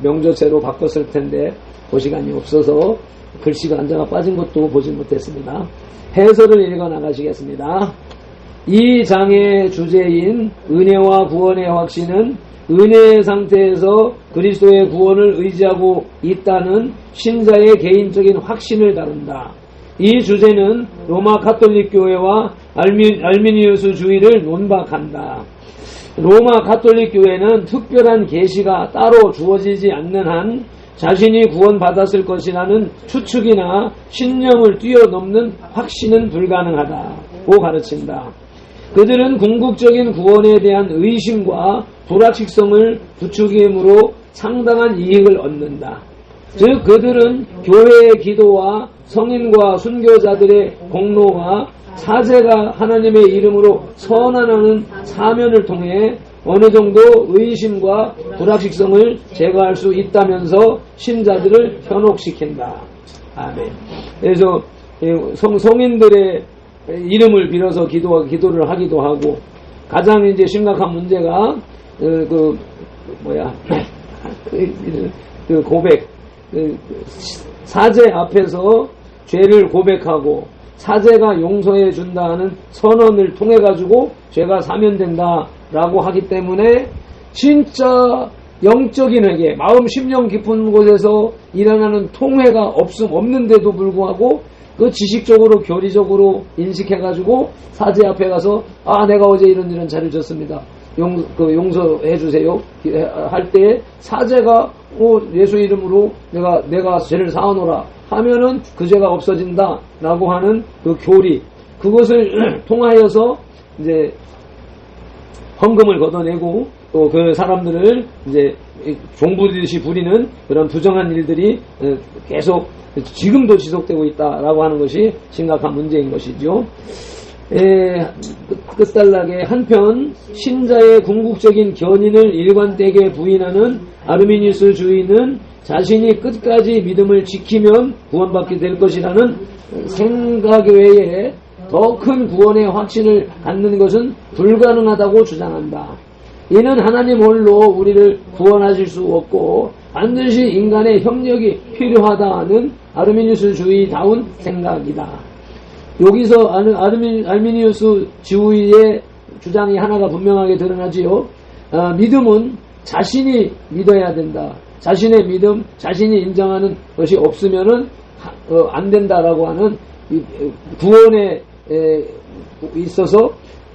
명조체로 바꿨을 텐데 그 시간이 없어서 글씨가 한자가 빠진 것도 보지 못했습니다. 해설을 읽어 나가시겠습니다. 이 장의 주제인 은혜와 구원의 확신은 은혜의 상태에서 그리스도의 구원을 의지하고 있다는 신자의 개인적인 확신을 다룬다. 이 주제는 로마 가톨릭 교회와 알미니우스 주의를 논박한다. 로마 가톨릭 교회는 특별한 계시가 따로 주어지지 않는 한 자신이 구원받았을 것이라는 추측이나 신념을 뛰어넘는 확신은 불가능하다고 가르친다. 그들은 궁극적인 구원에 대한 의심과 불확실성을 부추김으로 상당한 이익을 얻는다. 즉 그들은 교회의 기도와 성인과 순교자들의 공로와 사제가 하나님의 이름으로 선언하는 사면을 통해 어느 정도 의심과 불확실성을 제거할 수 있다면서 신자들을 현혹시킨다. 아멘. 그래서 성인들의 이름을 빌어서 기도를 하기도 하고, 가장 이제 심각한 문제가 고백, 사제 앞에서 죄를 고백하고 사제가 용서해 준다 하는 선언을 통해 가지고 죄가 사면된다라고 하기 때문에 진짜 영적인 회개, 마음 심령 깊은 곳에서 일어나는 통회가 없는데도 불구하고 그 지식적으로 교리적으로 인식해 가지고 사제 앞에 가서 내가 어제 이런 죄를 졌습니다. 용서해 주세요 할 때 사제가 예수 이름으로 내가 죄를 사하노라 하면은 그 죄가 없어진다라고 하는 그 교리, 그것을 통하여서 이제 헌금을 걷어내고 또 그 사람들을 이제 종부리듯이 부리는 그런 부정한 일들이 계속 지금도 지속되고 있다라고 하는 것이 심각한 문제인 것이죠. 끝단락에 한편 신자의 궁극적인 견인을 일관되게 부인하는 아르미니우스 주의는 자신이 끝까지 믿음을 지키면 구원받게 될 것이라는 생각 외에 더 큰 구원의 확신을 갖는 것은 불가능하다고 주장한다. 이는 하나님 홀로 우리를 구원하실 수 없고 반드시 인간의 협력이 필요하다는 아르미니우스 주의다운 생각이다. 여기서 아르미니우스 주의의 주장이 하나가 분명하게 드러나지요. 믿음은 자신이 믿어야 된다. 자신의 믿음, 자신이 인정하는 것이 없으면은 안 된다라고 하는 구원에 있어서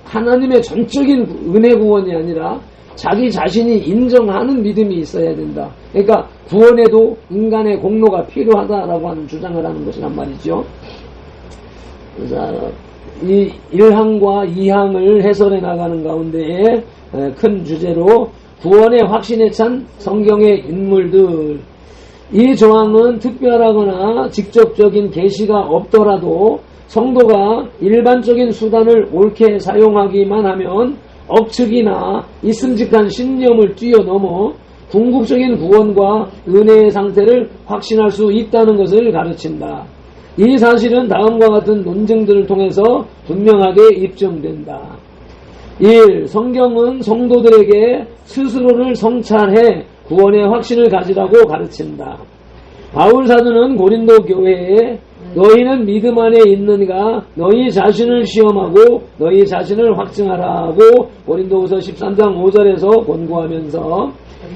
하나님의 전적인 은혜 구원이 아니라 자기 자신이 인정하는 믿음이 있어야 된다. 그러니까 구원에도 인간의 공로가 필요하다라고 하는 주장을 하는 것이란 말이죠. 이 1항과 2항을 해설해 나가는 가운데에 큰 주제로 구원의 확신에 찬 성경의 인물들, 이 조항은 특별하거나 직접적인 계시가 없더라도 성도가 일반적인 수단을 옳게 사용하기만 하면 억측이나 있음직한 신념을 뛰어넘어 궁극적인 구원과 은혜의 상태를 확신할 수 있다는 것을 가르친다. 이 사실은 다음과 같은 논증들을 통해서 분명하게 입증된다. 1. 성경은 성도들에게 스스로를 성찰해 구원의 확신을 가지라고 가르친다. 바울 사도는 고린도 교회에 너희는 믿음 안에 있는가 너희 자신을 시험하고 너희 자신을 확증하라고 고린도후서 13장 5절에서 권고하면서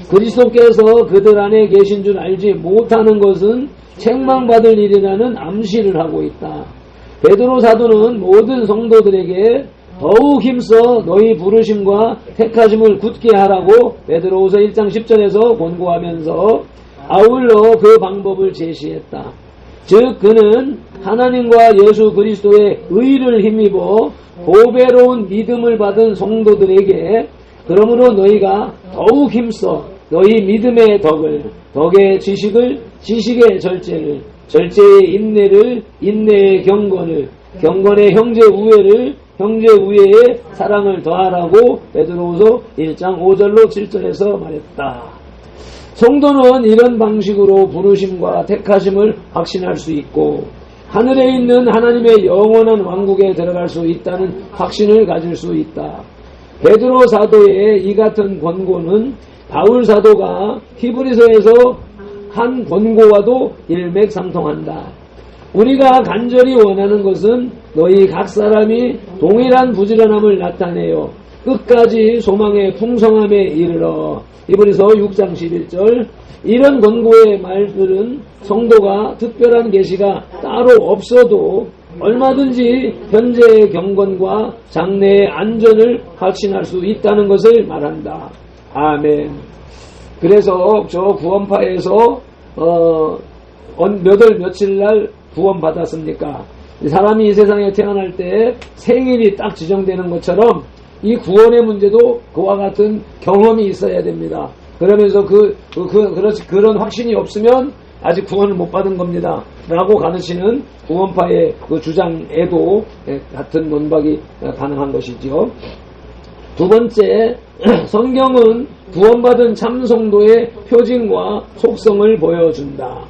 그리스도께서 그들 안에 계신 줄 알지 못하는 것은 책망받을 일이라는 암시를 하고 있다. 베드로 사도는 모든 성도들에게 더욱 힘써 너희 부르심과 택하심을 굳게 하라고 베드로후서 1장 10절에서 권고하면서 아울러 그 방법을 제시했다. 즉 그는 하나님과 예수 그리스도의 의를 힘입어 보배로운 믿음을 받은 성도들에게 그러므로 너희가 더욱 힘써 너희 믿음의 덕을, 덕의 지식을, 지식의 절제를, 절제의 인내를, 인내의 경건을, 경건의 형제 우애를, 형제 우애의 사랑을 더하라고 베드로후서 1장 5절로 7절에서 말했다. 성도는 이런 방식으로 부르심과 택하심을 확신할 수 있고 하늘에 있는 하나님의 영원한 왕국에 들어갈 수 있다는 확신을 가질 수 있다. 베드로 사도의 이 같은 권고는 바울 사도가 히브리서에서 한 권고와도 일맥상통한다. 우리가 간절히 원하는 것은 너희 각 사람이 동일한 부지런함을 나타내어 끝까지 소망의 풍성함에 이르러. 히브리서 6장 11절. 이런 권고의 말들은 성도가 특별한 계시가 따로 없어도 얼마든지 현재의 경건과 장래의 안전을 확신할 수 있다는 것을 말한다. 아멘. 그래서 저 구원파에서 몇 월 며칠 날 구원 받았습니까? 사람이 이 세상에 태어날 때 생일이 딱 지정되는 것처럼 이 구원의 문제도 그와 같은 경험이 있어야 됩니다. 그러면서 그런 확신이 없으면 아직 구원을 못 받은 겁니다. 라고 가르치는 구원파의 그 주장에도 같은 논박이 가능한 것이죠. 두 번째, 성경은 구원받은 참성도의 표징과 속성을 보여준다.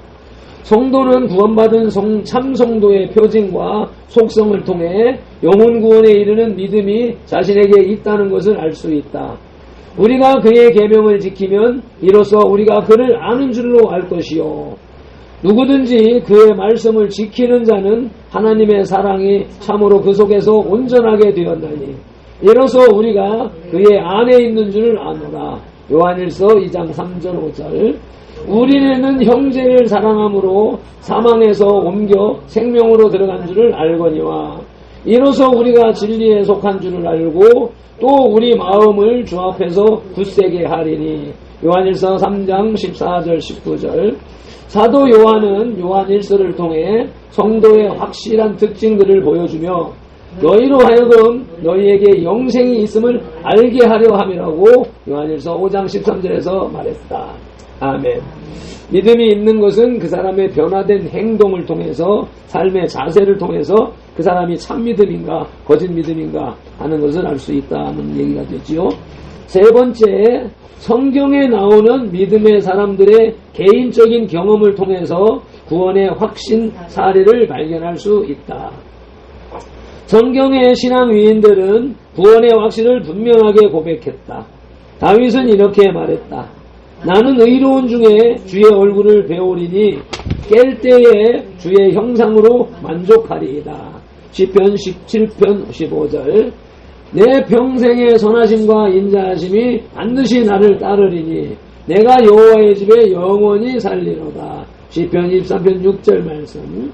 성도는 구원받은 참성도의 표징과 속성을 통해 영혼 구원에 이르는 믿음이 자신에게 있다는 것을 알 수 있다. 우리가 그의 계명을 지키면 이로써 우리가 그를 아는 줄로 알 것이요. 누구든지 그의 말씀을 지키는 자는 하나님의 사랑이 참으로 그 속에서 온전하게 되었나니 이로써 우리가 그의 안에 있는 줄 아노라. 요한일서 2장 3절 5절. 우리는 형제를 사랑함으로 사망에서 옮겨 생명으로 들어간 줄을 알거니와 이로써 우리가 진리에 속한 줄을 알고 또 우리 마음을 주 앞에서 굳세게 하리니. 요한일서 3장 14절 19절. 사도 요한은 요한일서를 통해 성도의 확실한 특징들을 보여주며 너희로 하여금 너희에게 영생이 있음을 알게 하려 함이라고 요한일서 5장 13절에서 말했다. 아멘. 믿음이 있는 것은 그 사람의 변화된 행동을 통해서 삶의 자세를 통해서 그 사람이 참 믿음인가 거짓 믿음인가 하는 것을 알 수 있다는 얘기가 되지요. 세 번째, 성경에 나오는 믿음의 사람들의 개인적인 경험을 통해서 구원의 확신 사례를 발견할 수 있다. 성경의 신앙 위인들은 구원의 확신을 분명하게 고백했다. 다윗은 이렇게 말했다. 나는 의로운 중에 주의 얼굴을 배우리니 깰 때에 주의 형상으로 만족하리이다. 시편 17편 15절. 내 평생의 선하심과 인자하심이 반드시 나를 따르리니 내가 여호와의 집에 영원히 살리로다. 시편 23편 6절 말씀.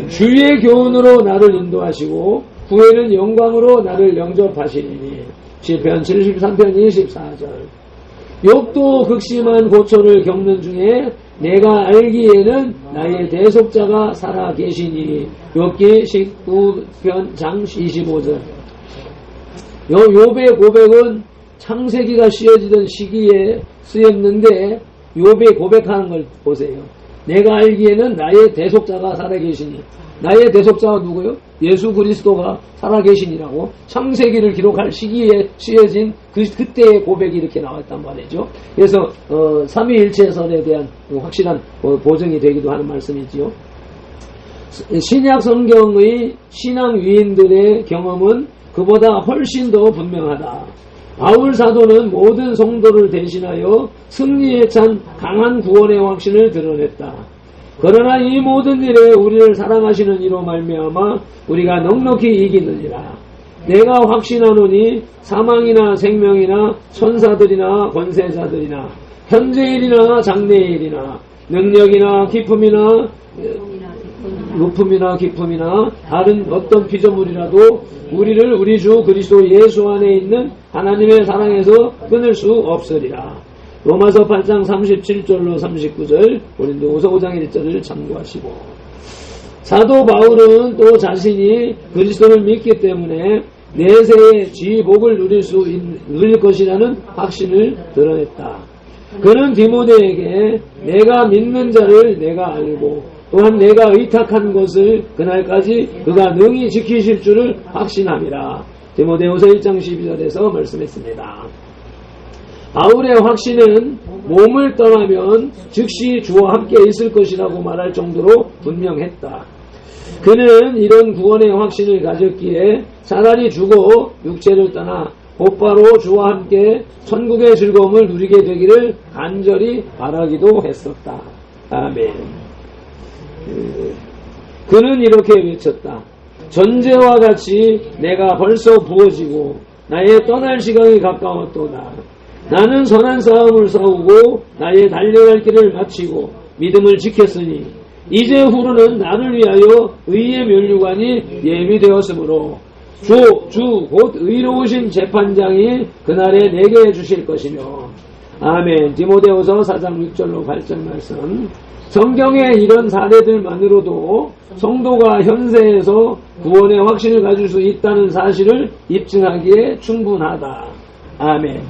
주의 교훈으로 나를 인도하시고 후에는 영광으로 나를 영접하시리니. 시편 73편 24절. 욥도 극심한 고초를 겪는 중에 내가 알기에는 나의 대속자가 살아 계시니. 욥기 19편 장 25절. 욥의 고백은 창세기가 씌어지던 시기에 쓰였는데 욥이 고백하는 걸 보세요. 내가 알기에는 나의 대속자가 살아계시니. 나의 대속자가 누구요? 예수 그리스도가 살아계시니라고 창세기를 기록할 시기에 씌어진 그때의 고백이 이렇게 나왔단 말이죠. 그래서 삼위일체설에 대한 확실한 보증이 되기도 하는 말씀이지요. 신약 성경의 신앙 위인들의 경험은 그보다 훨씬 더 분명하다. 바울 사도는 모든 성도를 대신하여 승리에 찬 강한 구원의 확신을 드러냈다. 그러나 이 모든 일에 우리를 사랑하시는 이로 말미암아 우리가 넉넉히 이기느니라. 내가 확신하노니 사망이나 생명이나 천사들이나 권세자들이나 현재일이나 장래일이나 능력이나 기품이나 높음이나 기품이나 다른 어떤 피조물이라도 우리를 우리 주 그리스도 예수 안에 있는 하나님의 사랑에서 끊을 수 없으리라. 로마서 8장 37절로 39절, 고린도후서 5장 1절을 참고하시고. 사도 바울은 또 자신이 그리스도를 믿기 때문에 내세에 지복을 누릴 것이라는 확신을 드러냈다. 그는 디모데에게 내가 믿는 자를 내가 알고 또한 내가 의탁한 것을 그날까지 그가 능히 지키실 줄을 확신함이라. 디모데후서 1장 12절에서 말씀했습니다. 바울의 확신은 몸을 떠나면 즉시 주와 함께 있을 것이라고 말할 정도로 분명했다. 그는 이런 구원의 확신을 가졌기에 차라리 죽어 육체를 떠나 곧바로 주와 함께 천국의 즐거움을 누리게 되기를 간절히 바라기도 했었다. 아멘. 그는 이렇게 외쳤다. 전제와 같이 내가 벌써 부어지고 나의 떠날 시간이 가까웠도다. 나는 선한 싸움을 싸우고 나의 달려갈 길을 마치고 믿음을 지켰으니 이제 후로는 나를 위하여 의의 면류관이 예비되었으므로 주 곧 의로우신 재판장이 그날에 내게 주실 것이며. 아멘. 디모데후서 4장 6절로 8절 말씀. 성경의 이런 사례들만으로도 성도가 현세에서 구원의 확신을 가질 수 있다는 사실을 입증하기에 충분하다. 아멘.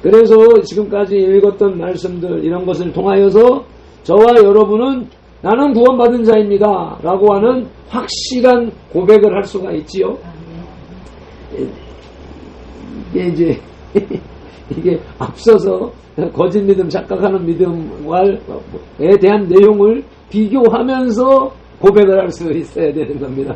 그래서 지금까지 읽었던 말씀들 이런 것을 통하여서 저와 여러분은 나는 구원받은 자입니다 라고 하는 확실한 고백을 할 수가 있지요. 이게 앞서서 거짓 믿음, 착각하는 믿음에 대한 내용을 비교하면서 고백을 할 수 있어야 되는 겁니다.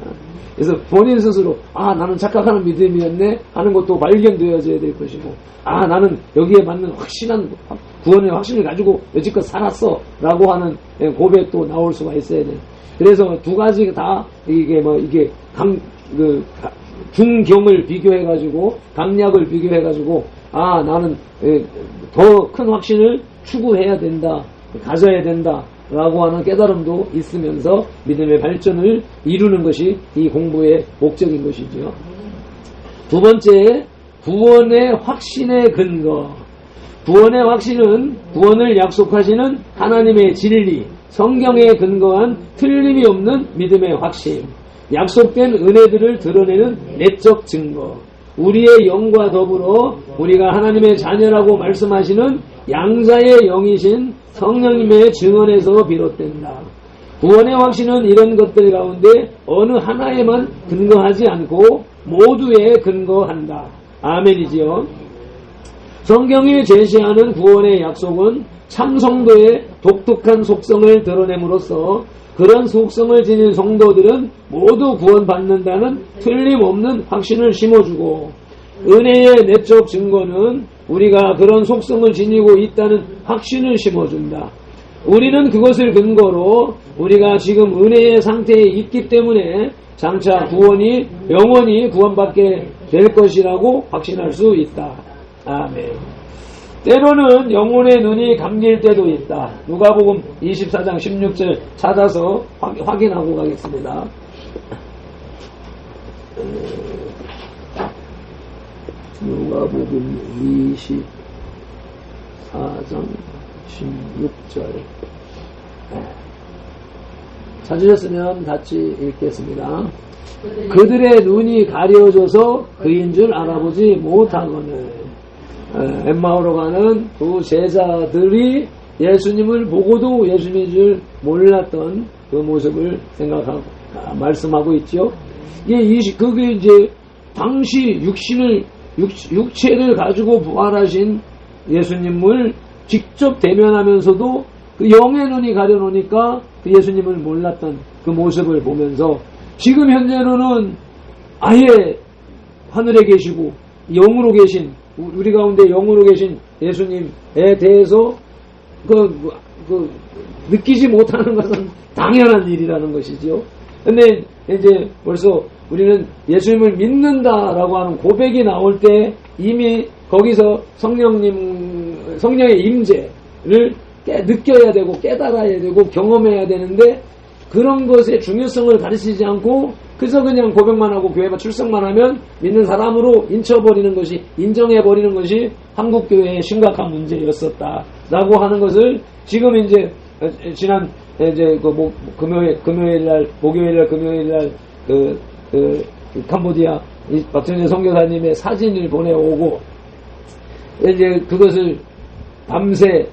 그래서 본인 스스로 나는 착각하는 믿음이었네 하는 것도 발견되어져야 될 것이고, 나는 여기에 맞는 확실한 구원의 확신을 가지고 여지껏 살았어 라고 하는 고백도 나올 수가 있어야 돼요. 그래서 두 가지 다 이게 중경을 비교해가지고 강약을 비교해가지고 나는 더 큰 확신을 추구해야 된다, 가져야 된다 라고 하는 깨달음도 있으면서 믿음의 발전을 이루는 것이 이 공부의 목적인 것이죠. 두 번째, 구원의 확신의 근거. 구원의 확신은 구원을 약속하시는 하나님의 진리, 성경에 근거한 틀림이 없는 믿음의 확신, 약속된 은혜들을 드러내는 내적 증거, 우리의 영과 더불어 우리가 하나님의 자녀라고 말씀하시는 양자의 영이신 성령님의 증언에서 비롯된다. 구원의 확신은 이런 것들 가운데 어느 하나에만 근거하지 않고 모두에 근거한다. 아멘이지요. 성경이 제시하는 구원의 약속은 참 성도의 독특한 속성을 드러냄으로써 그런 속성을 지닌 성도들은 모두 구원받는다는 틀림없는 확신을 심어주고, 은혜의 내적 증거는 우리가 그런 속성을 지니고 있다는 확신을 심어준다. 우리는 그것을 근거로 우리가 지금 은혜의 상태에 있기 때문에 장차 구원이 영원히 구원받게 될 것이라고 확신할 수 있다. 아멘. 때로는 영혼의 눈이 감길 때도 있다. 누가복음 24장 16절 찾아서 확인하고 가겠습니다. 누가복음 24장 16절 찾으셨으면 같이 읽겠습니다. 그들의 눈이 가려져서 그인 줄 알아보지 못하거늘. 엠마오로 가는 두 제자들이 예수님을 보고도 예수님인 줄 몰랐던 그 모습을 생각하고 말씀하고 있죠. 그게 이제 당시 육체를 가지고 부활하신 예수님을 직접 대면하면서도 그 영의 눈이 가려놓으니까 그 예수님을 몰랐던 그 모습을 보면서 지금 현재로는 아예 하늘에 계시고 영으로 계신 우리 가운데 영으로 계신 예수님에 대해서 느끼지 못하는 것은 당연한 일이라는 것이지요. 근데 이제 벌써 우리는 예수님을 믿는다라고 하는 고백이 나올 때 이미 거기서 성령의 임재를 느껴야 되고 깨달아야 되고 경험해야 되는데 그런 것의 중요성을 가르치지 않고 그래서 그냥 고백만 하고 교회만 출석만 하면 믿는 사람으로 인정해버리는 것이 한국교회의 심각한 문제였었다라고 하는 것을 지금 이제 지난 이제 금요일날 목요일날 금요일날 캄보디아 박정재 선교사님의 사진을 보내오고 이제 그것을 밤새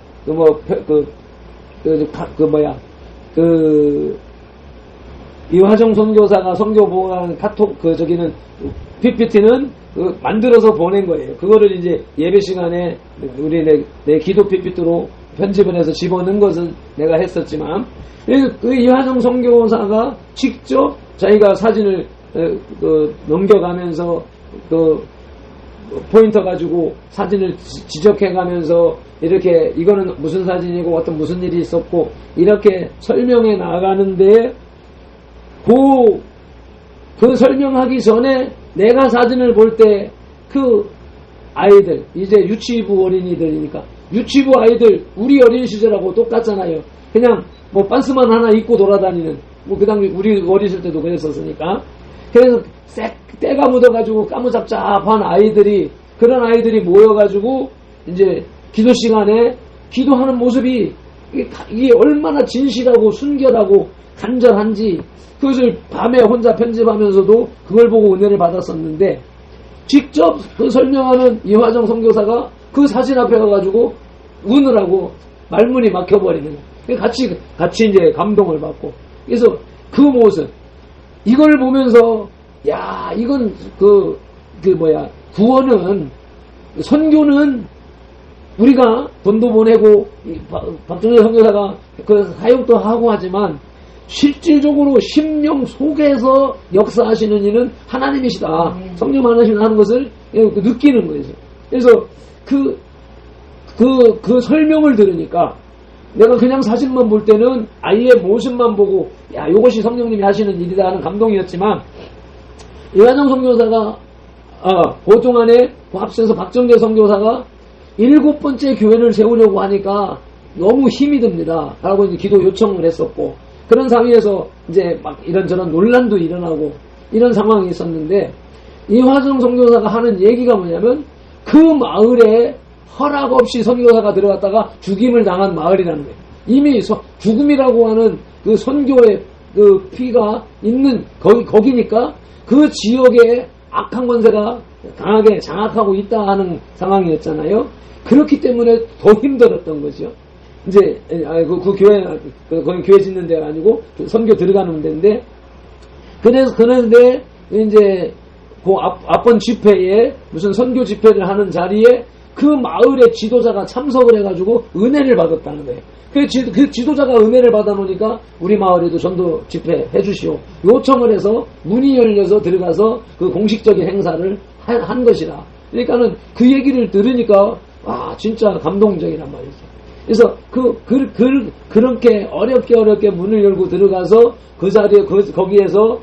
이화정 선교사가 선교 보고하는 카톡 저기는 PPT는 만들어서 보낸 거예요. 그거를 이제 예배 시간에 우리 내 기도 PPT로 편집을 해서 집어넣은 것은 내가 했었지만 그 이화정 선교사가 직접 자기가 사진을 넘겨가면서 포인터 가지고 사진을 지적해가면서 이렇게 이거는 무슨 사진이고 어떤 무슨 일이 있었고 이렇게 설명해 나가는데 그 설명하기 전에 내가 사진을 볼 때 그 아이들 이제 유치부 어린이들이니까 유치부 아이들 우리 어린 시절하고 똑같잖아요. 그냥 뭐 반스만 하나 입고 돌아다니는 그 당시 우리 어렸을 때도 그랬었으니까 그래서 때가 묻어가지고 까무잡잡한 아이들이 그런 아이들이 모여가지고 이제 기도 시간에 기도하는 모습이 이게 얼마나 진실하고 순결하고 간절한지 그것을 밤에 혼자 편집하면서도 그걸 보고 은혜를 받았었는데 직접 그 설명하는 이화정 선교사가 그 사진 앞에 가가지고 우느라고 말문이 막혀버리는 같이 이제 감동을 받고 그래서 그 모습 이걸 보면서 야 이건 구원은 선교는 우리가 돈도 보내고 박정희 선교사가 그 사역도 하고 하지만 실질적으로 심령 속에서 역사하시는 이는 하나님이시다. 성령 하나님 하는 것을 느끼는 거예요. 그래서 그 설명을 들으니까 내가 그냥 사진만 볼 때는 아이의 모습만 보고 야 이것이 성령님이 하시는 일이다 하는 감동이었지만 이화정 선교사가 보통 안에 앞서서 박정재 선교사가 7번째 교회를 세우려고 하니까 너무 힘이 듭니다. 라고 이제 기도 요청을 했었고 그런 상황에서 이제 막 이런저런 논란도 일어나고 이런 상황이 있었는데 이화정 선교사가 하는 얘기가 뭐냐면 그 마을에 허락 없이 선교사가 들어갔다가 죽임을 당한 마을이라는 거예요. 이미 죽음이라고 하는 그 선교의 그 피가 있는 거기니까 그 지역에 악한 권세가 강하게 장악하고 있다 하는 상황이었잖아요. 그렇기 때문에 더 힘들었던 거죠. 이제 그 교회 거기 교회 짓는 데가 아니고 선교 들어가는 데인데 그런데 이제 그 앞번 집회에 무슨 선교 집회를 하는 자리에 그 마을의 지도자가 참석을 해가지고 은혜를 받았다는 거예요. 그 지도자가 은혜를 받아놓으니까 우리 마을에도 전도 집회 해주시오 요청을 해서 문이 열려서 들어가서 그 공식적인 행사를 한 것이다. 그러니까는 그 얘기를 들으니까 와 진짜 감동적이란 말이죠. 그래서 그렇게 어렵게 문을 열고 들어가서 그 자리에 거기에서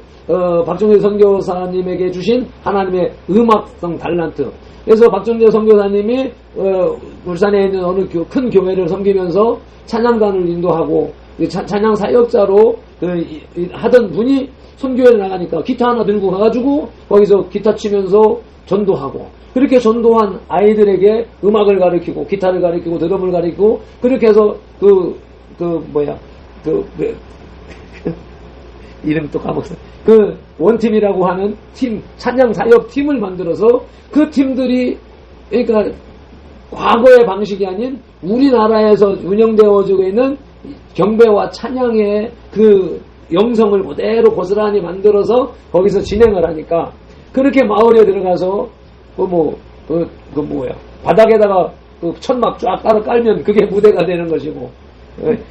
박정재 선교사님에게 주신 하나님의 음악성 달란트. 그래서 박정재 선교사님이 울산에 있는 어느 큰 교회를 섬기면서 찬양단을 인도하고 찬양 사역자로 하던 분이 선교회를 나가니까 기타 하나 들고 가가지고 거기서 기타 치면서 전도하고, 그렇게 전도한 아이들에게 음악을 가르치고 기타를 가르치고 드럼을 가르치고, 그렇게 해서 이름 또 까먹었어. 그 원팀이라고 하는 팀, 찬양 사역 팀을 만들어서 그 팀들이, 그러니까 과거의 방식이 아닌 우리나라에서 운영되어지고 있는 경배와 찬양의 그 영성을 그대로 고스란히 만들어서 거기서 진행을 하니까, 그렇게 마을에 들어가서 바닥에다가 천막 쫙 깔면 그게 무대가 되는 것이고,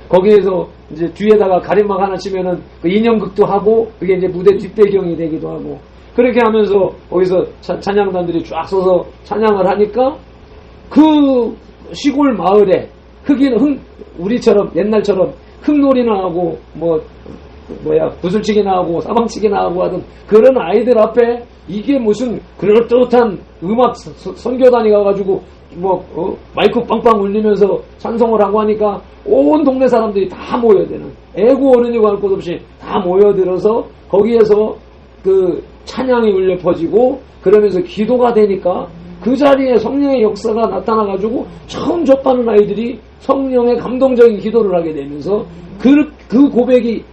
거기에서 이제 뒤에다가 가림막 하나 치면은 그 인형극도 하고 그게 이제 무대 뒷배경이 되기도 하고, 그렇게 하면서 거기서 찬양단들이 쫙 서서 찬양을 하니까 그 시골 마을에 우리처럼 옛날처럼 흙놀이나 하고 구슬치기나 하고 사방치기나 하고 하던 그런 아이들 앞에 이게 무슨 그럴듯한 음악 선교단이 가가지고 마이크 빵빵 울리면서 찬송을 하고 하니까 온 동네 사람들이 다 모여드는, 애고 어른이고 할 것 없이 다 모여들어서 거기에서 그 찬양이 울려 퍼지고, 그러면서 기도가 되니까 그 자리에 성령의 역사가 나타나가지고 처음 접하는 아이들이 성령의 감동적인 기도를 하게 되면서 그 고백이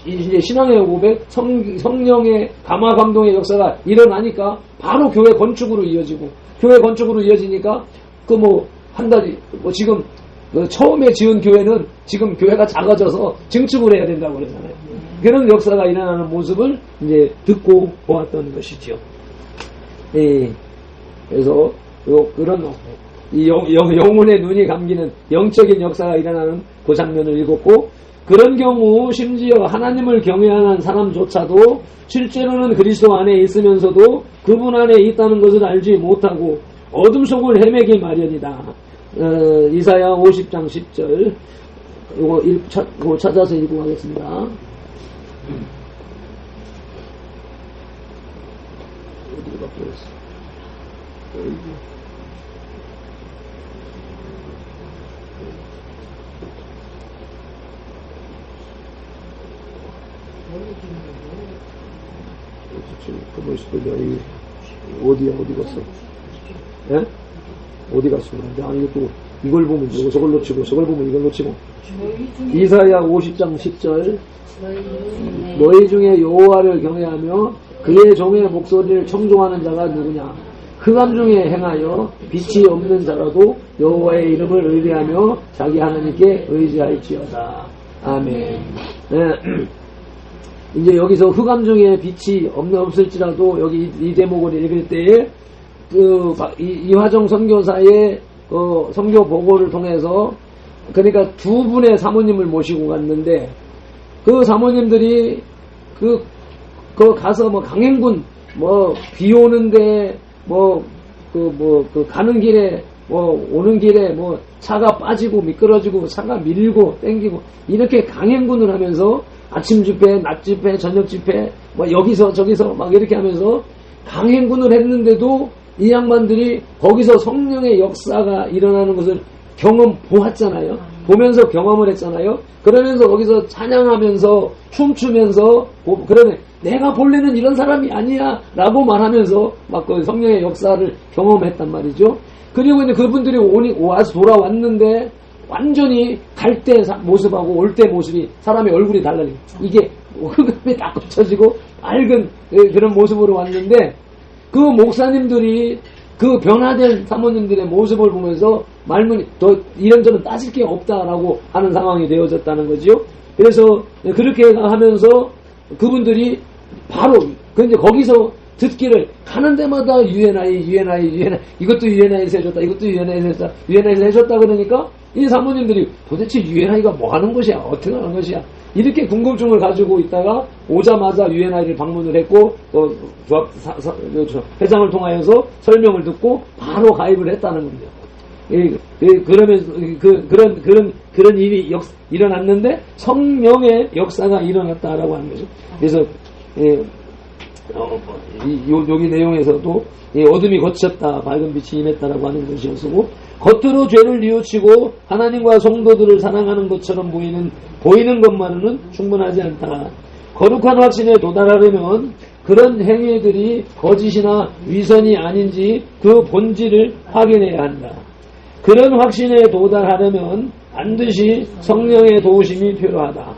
이제 신앙의 고백, 성령의 감화 감동의 역사가 일어나니까 바로 교회 건축으로 이어지고, 교회 건축으로 이어지니까 한 달이 지금 처음에 지은 교회는 지금 교회가 작아져서 증축을 해야 된다고 그러잖아요. 그런 역사가 일어나는 모습을 이제 듣고 보았던 것이죠. 예. 그래서 그런 영혼의 눈이 감기는 영적인 역사가 일어나는 그 장면을 읽었고, 그런 경우 심지어 하나님을 경외하는 사람조차도 실제로는 그리스도 안에 있으면서도 그분 안에 있다는 것을 알지 못하고 어둠 속을 헤매기 마련이다. 이사야 50장 10절 이거 찾아서 읽고 가겠습니다. 어디가 바뀌었어? 어디 갔어? 예? 어디 갔어? 아니, 또 이걸 보면 저걸 놓치고, 저걸 보면 이걸 놓치고. 이사야 50장 10절. 너희 중에 여호와를 경외하며 그의 종의 목소리를 청종하는 자가 누구냐? 흑암 중에 행하여 빛이 없는 자라도 여호와의 이름을 의뢰하며 자기 하나님께 의지할지어다. 아멘. 네. 이제 여기서 흑암 중에 빛이 없을지라도 여기 이 대목을 읽을 때에 이화정 선교사의 선교 보고를 통해서, 그러니까 두 분의 사모님을 모시고 갔는데 그 사모님들이 가서 강행군 비 오는데 가는 길에 오는 길에 차가 빠지고 미끄러지고 차가 밀고 땡기고 이렇게 강행군을 하면서 아침 집회, 낮 집회, 저녁 집회, 여기서 저기서 막 이렇게 하면서 강행군을 했는데도 이 양반들이 거기서 성령의 역사가 일어나는 것을 보았잖아요. 보면서 경험을 했잖아요. 그러면서 거기서 찬양하면서 춤추면서 그러면 내가 본래는 이런 사람이 아니야 라고 말하면서 막 그 성령의 역사를 경험했단 말이죠. 그리고 이제 그분들이 와서 돌아왔는데 완전히 갈 때 모습하고 올 때 모습이 사람의 얼굴이 달라요. 이게 흑암이 다 걷혀지고 맑은 그런 모습으로 왔는데 그 목사님들이 그 변화된 사모님들의 모습을 보면서 말문이 더 이런저런 따질 게 없다라고 하는 상황이 되어졌다는 거죠. 그래서 그렇게 하면서 그분들이 바로 근데 거기서 듣기를 가는 데마다 UNI 이것도 UNI에서 해줬다, 이것도 UNI에서 해줬다, UNI에서 해줬다 그러니까 이 사모님들이 도대체 UNI가 뭐 하는 것이야, 어떻게 하는 것이야 이렇게 궁금증을 가지고 있다가 오자마자 UNI를 방문을 했고 회장을 통하여서 설명을 듣고 바로 가입을 했다는 겁니다. 그러면서 그런 일이 일어났는데 성령의 역사가 일어났다라고 하는 거죠. 그래서 여기 내용에서도 어둠이 걷혔다, 밝은 빛이 임했다라고 하는 것이었고, 겉으로 죄를 뉘우치고 하나님과 성도들을 사랑하는 것처럼 보이는 것만으로는 충분하지 않다. 거룩한 확신에 도달하려면 그런 행위들이 거짓이나 위선이 아닌지 그 본질을 확인해야 한다. 그런 확신에 도달하려면 반드시 성령의 도우심이 필요하다.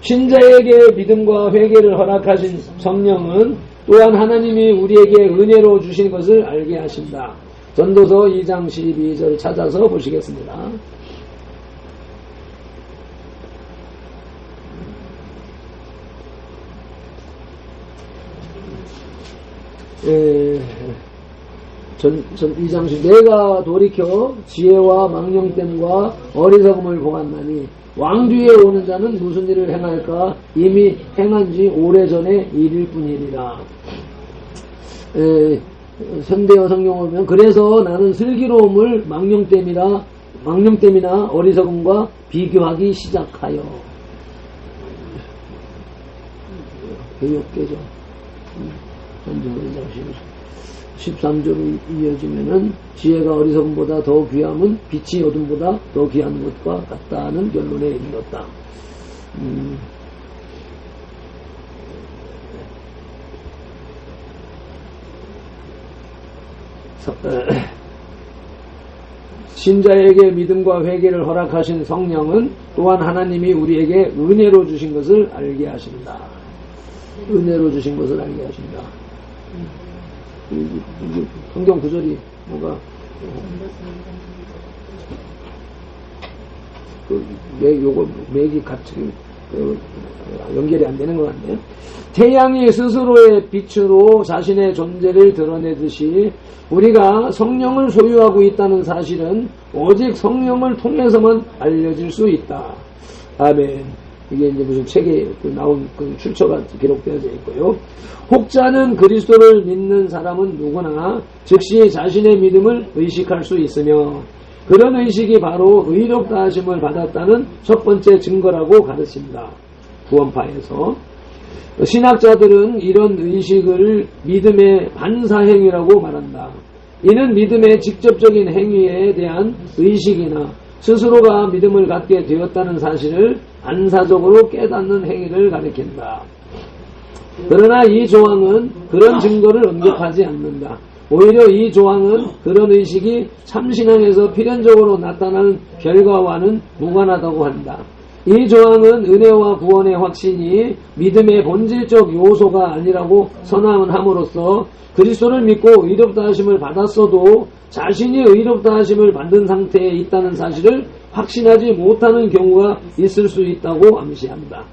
신자에게 믿음과 회개를 허락하신 성령은 또한 하나님이 우리에게 은혜로 주신 것을 알게 하신다. 전도서 2장 12절 찾아서 보시겠습니다. 내가 돌이켜 지혜와 망령됨과 어리석음을 보았나니 왕 뒤에 오는 자는 무슨 일을 행할까? 이미 행한 지 오래전의 일일 뿐이리라. 현대어 성경을 보면 그래서 나는 슬기로움을 망령됨이나 어리석음과 비교하기 시작하여. 교육계죠. 13절로 이어지면은 지혜가 어리석음보다 더 귀함은 빛이 어둠보다 더 귀한 것과 같다는 결론에 이르렀다. 신자에게 믿음과 회개를 허락하신 성령은 또한 하나님이 우리에게 은혜로 주신 것을 알게 하신다. 은혜로 주신 것을 알게 하신다. 성경 구절이 뭐가 요거 맥이 같이 연결이 안 되는 것 같네요. 태양이 스스로의 빛으로 자신의 존재를 드러내듯이 우리가 성령을 소유하고 있다는 사실은 오직 성령을 통해서만 알려질 수 있다. 아멘. 이게 이제 무슨 책에 나온 그 출처가 기록되어져 있고요. 혹자는 그리스도를 믿는 사람은 누구나 즉시 자신의 믿음을 의식할 수 있으며 그런 의식이 바로 의롭다 하심을 받았다는 첫 번째 증거라고 가르칩니다. 구원파에서. 신학자들은 이런 의식을 믿음의 반사행위라고 말한다. 이는 믿음의 직접적인 행위에 대한 의식이나 스스로가 믿음을 갖게 되었다는 사실을 반사적으로 깨닫는 행위를 가리킨다. 그러나 이 조항은 그런 증거를 언급하지 않는다. 오히려 이 조항은 그런 의식이 참신앙에서 필연적으로 나타나는 결과와는 무관하다고 한다. 이 조항은 은혜와 구원의 확신이 믿음의 본질적 요소가 아니라고 선언함으로써 그리스도를 믿고 의롭다 하심을 받았어도 자신이 의롭다 하심을 받은 상태에 있다는 사실을 확신하지 못하는 경우가 있을 수 있다고 암시한다.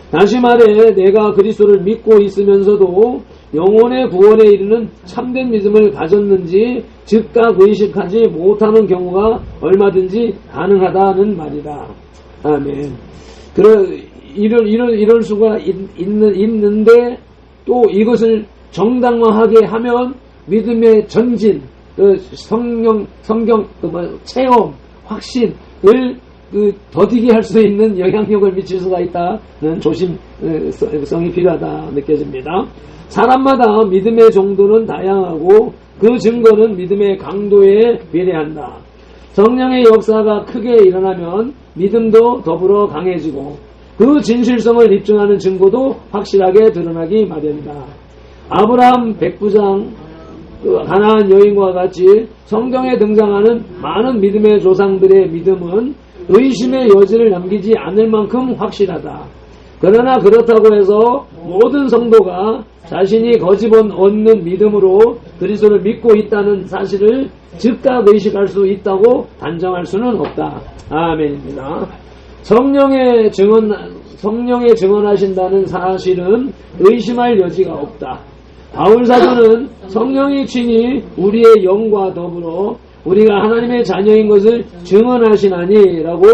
다시 말해 내가 그리스도를 믿고 있으면서도 영혼의 구원에 이르는 참된 믿음을 가졌는지 즉각 의식하지 못하는 경우가 얼마든지 가능하다는 말이다. 아멘. 이럴 수가 있는데 또 이것을 정당화하게 하면 믿음의 전진, 성경, 체험, 확신을 더디게 할 수 있는 영향력을 미칠 수가 있다는 조심성이 필요하다 느껴집니다. 사람마다 믿음의 정도는 다양하고 그 증거는 믿음의 강도에 비례한다. 성령의 역사가 크게 일어나면 믿음도 더불어 강해지고 그 진실성을 입증하는 증거도 확실하게 드러나기 마련이다. 아브라함 백부장, 가나안 여인과 같이 성경에 등장하는 많은 믿음의 조상들의 믿음은 의심의 여지를 남기지 않을 만큼 확실하다. 그러나 그렇다고 해서 모든 성도가 자신이 거집어 얻는 믿음으로 그리스도를 믿고 있다는 사실을 즉각 의식할 수 있다고 단정할 수는 없다. 아멘입니다. 성령의 증언하신다는 사실은 의심할 여지가 없다. 바울 사도는 성령이 친히 우리의 영과 더불어 우리가 하나님의 자녀인 것을 증언하시나니라고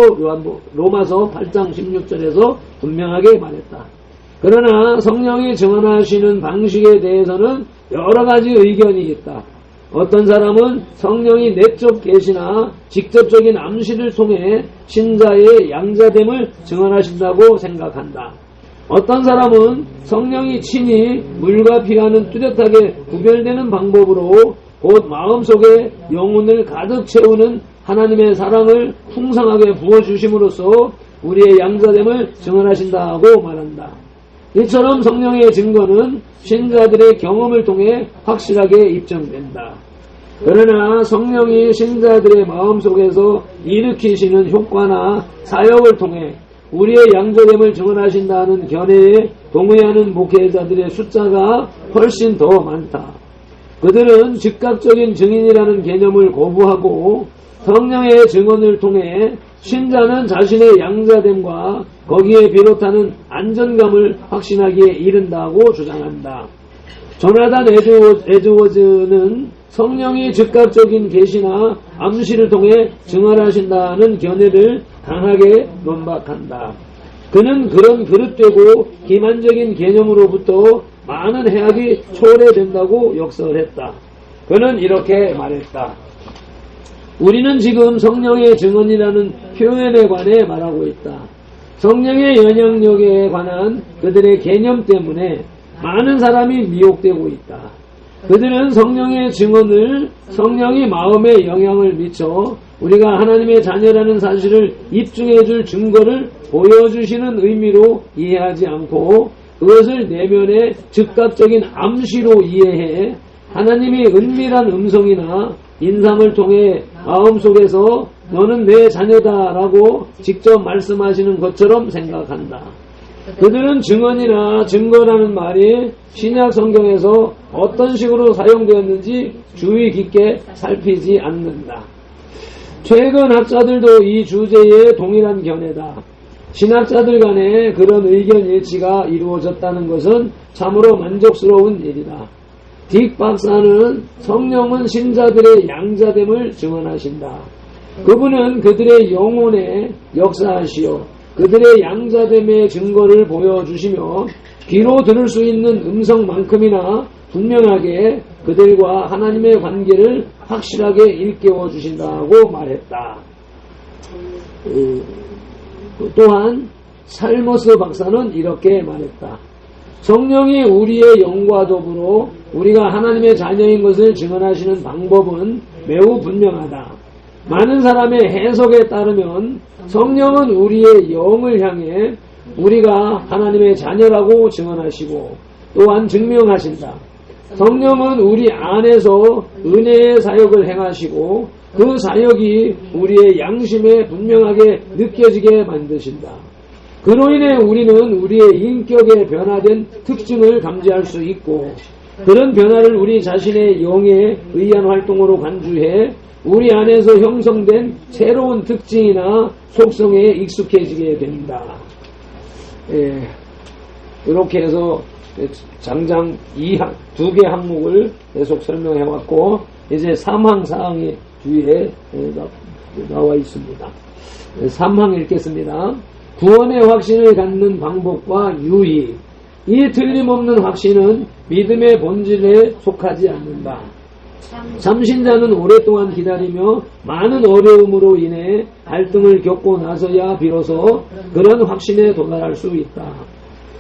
로마서 8장 16절에서 분명하게 말했다. 그러나 성령이 증언하시는 방식에 대해서는 여러 가지 의견이 있다. 어떤 사람은 성령이 내적 계시나 직접적인 암시를 통해 신자의 양자됨을 증언하신다고 생각한다. 어떤 사람은 성령이 친히 물과 피와는 뚜렷하게 구별되는 방법으로 곧 마음속에 영혼을 가득 채우는 하나님의 사랑을 풍성하게 부어주심으로써 우리의 양자됨을 증언하신다고 말한다. 이처럼 성령의 증거는 신자들의 경험을 통해 확실하게 입증된다. 그러나 성령이 신자들의 마음속에서 일으키시는 효과나 사역을 통해 우리의 양자됨을 증언하신다는 견해에 동의하는 목회자들의 숫자가 훨씬 더 많다. 그들은 즉각적인 증인이라는 개념을 거부하고 성령의 증언을 통해 신자는 자신의 양자됨과 거기에 비롯하는 안전감을 확신하기에 이른다고 주장한다. 조나단 에드워즈는 성령이 즉각적인 계시나 암시를 통해 증언하신다는 견해를 강하게 논박한다. 그는 그런 그릇되고 기만적인 개념으로부터 많은 해악이 초래된다고 역설했다. 그는 이렇게 말했다. 우리는 지금 성령의 증언이라는 표현에 관해 말하고 있다. 성령의 영향력에 관한 그들의 개념 때문에 많은 사람이 미혹되고 있다. 그들은 성령의 증언을 성령이 마음에 영향을 미쳐 우리가 하나님의 자녀라는 사실을 입증해 줄 증거를 보여주시는 의미로 이해하지 않고 그것을 내면의 즉각적인 암시로 이해해 하나님이 은밀한 음성이나 인상을 통해 마음속에서 너는 내 자녀다라고 직접 말씀하시는 것처럼 생각한다. 그들은 증언이나 증거라는 말이 신약 성경에서 어떤 식으로 사용되었는지 주의 깊게 살피지 않는다. 최근 학자들도 이 주제에 동일한 견해다. 신학자들 간에 그런 의견 일치가 이루어졌다는 것은 참으로 만족스러운 일이다. 딕 박사는 성령은 신자들의 양자됨을 증언하신다. 그분은 그들의 영혼에 역사하시어 그들의 양자됨의 증거를 보여주시며 귀로 들을 수 있는 음성만큼이나 분명하게 그들과 하나님의 관계를 확실하게 일깨워 주신다고 말했다. 또한 살머스 박사는 이렇게 말했다. 성령이 우리의 영과 더불어 우리가 하나님의 자녀인 것을 증언하시는 방법은 매우 분명하다. 많은 사람의 해석에 따르면 성령은 우리의 영을 향해 우리가 하나님의 자녀라고 증언하시고 또한 증명하신다. 성령은 우리 안에서 은혜의 사역을 행하시고 그 사역이 우리의 양심에 분명하게 느껴지게 만드신다. 그로 인해 우리는 우리의 인격에 변화된 특징을 감지할 수 있고 그런 변화를 우리 자신의 영에 의한 활동으로 간주해 우리 안에서 형성된 새로운 특징이나 속성에 익숙해지게 된다. 이렇게 해서 장장 2개 항목을 계속 설명해왔고 이제 3항 사항이 뒤에 나와 있습니다. 3항 읽겠습니다. 구원의 확신을 갖는 방법과 유의. 이 틀림없는 확신은 믿음의 본질에 속하지 않는다. 참신자는 오랫동안 기다리며 많은 어려움으로 인해 갈등을 겪고 나서야 비로소 그런 확신에 도달할 수 있다.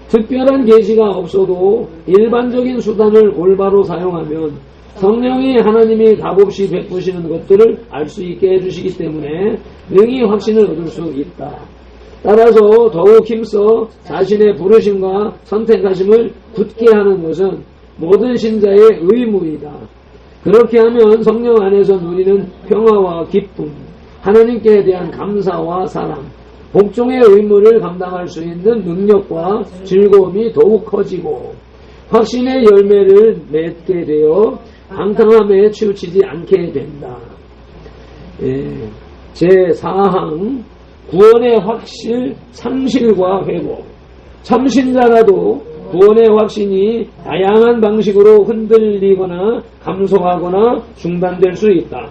특별한 계시가 없어도 일반적인 수단을 올바로 사용하면 성령이 하나님이 값없이 베푸시는 것들을 알 수 있게 해주시기 때문에 능히 확신을 얻을 수 있다. 따라서 더욱 힘써 자신의 부르심과 선택하심을 굳게 하는 것은 모든 신자의 의무이다. 그렇게 하면 성령 안에서 누리는 평화와 기쁨, 하나님께 대한 감사와 사랑, 복종의 의무를 감당할 수 있는 능력과 즐거움이 더욱 커지고 확신의 열매를 맺게 되어 방탕함에 치우치지 않게 된다. 제4항 구원의 확실, 상실과 회복. 참신자라도 구원의 확신이 다양한 방식으로 흔들리거나 감소하거나 중단될 수 있다.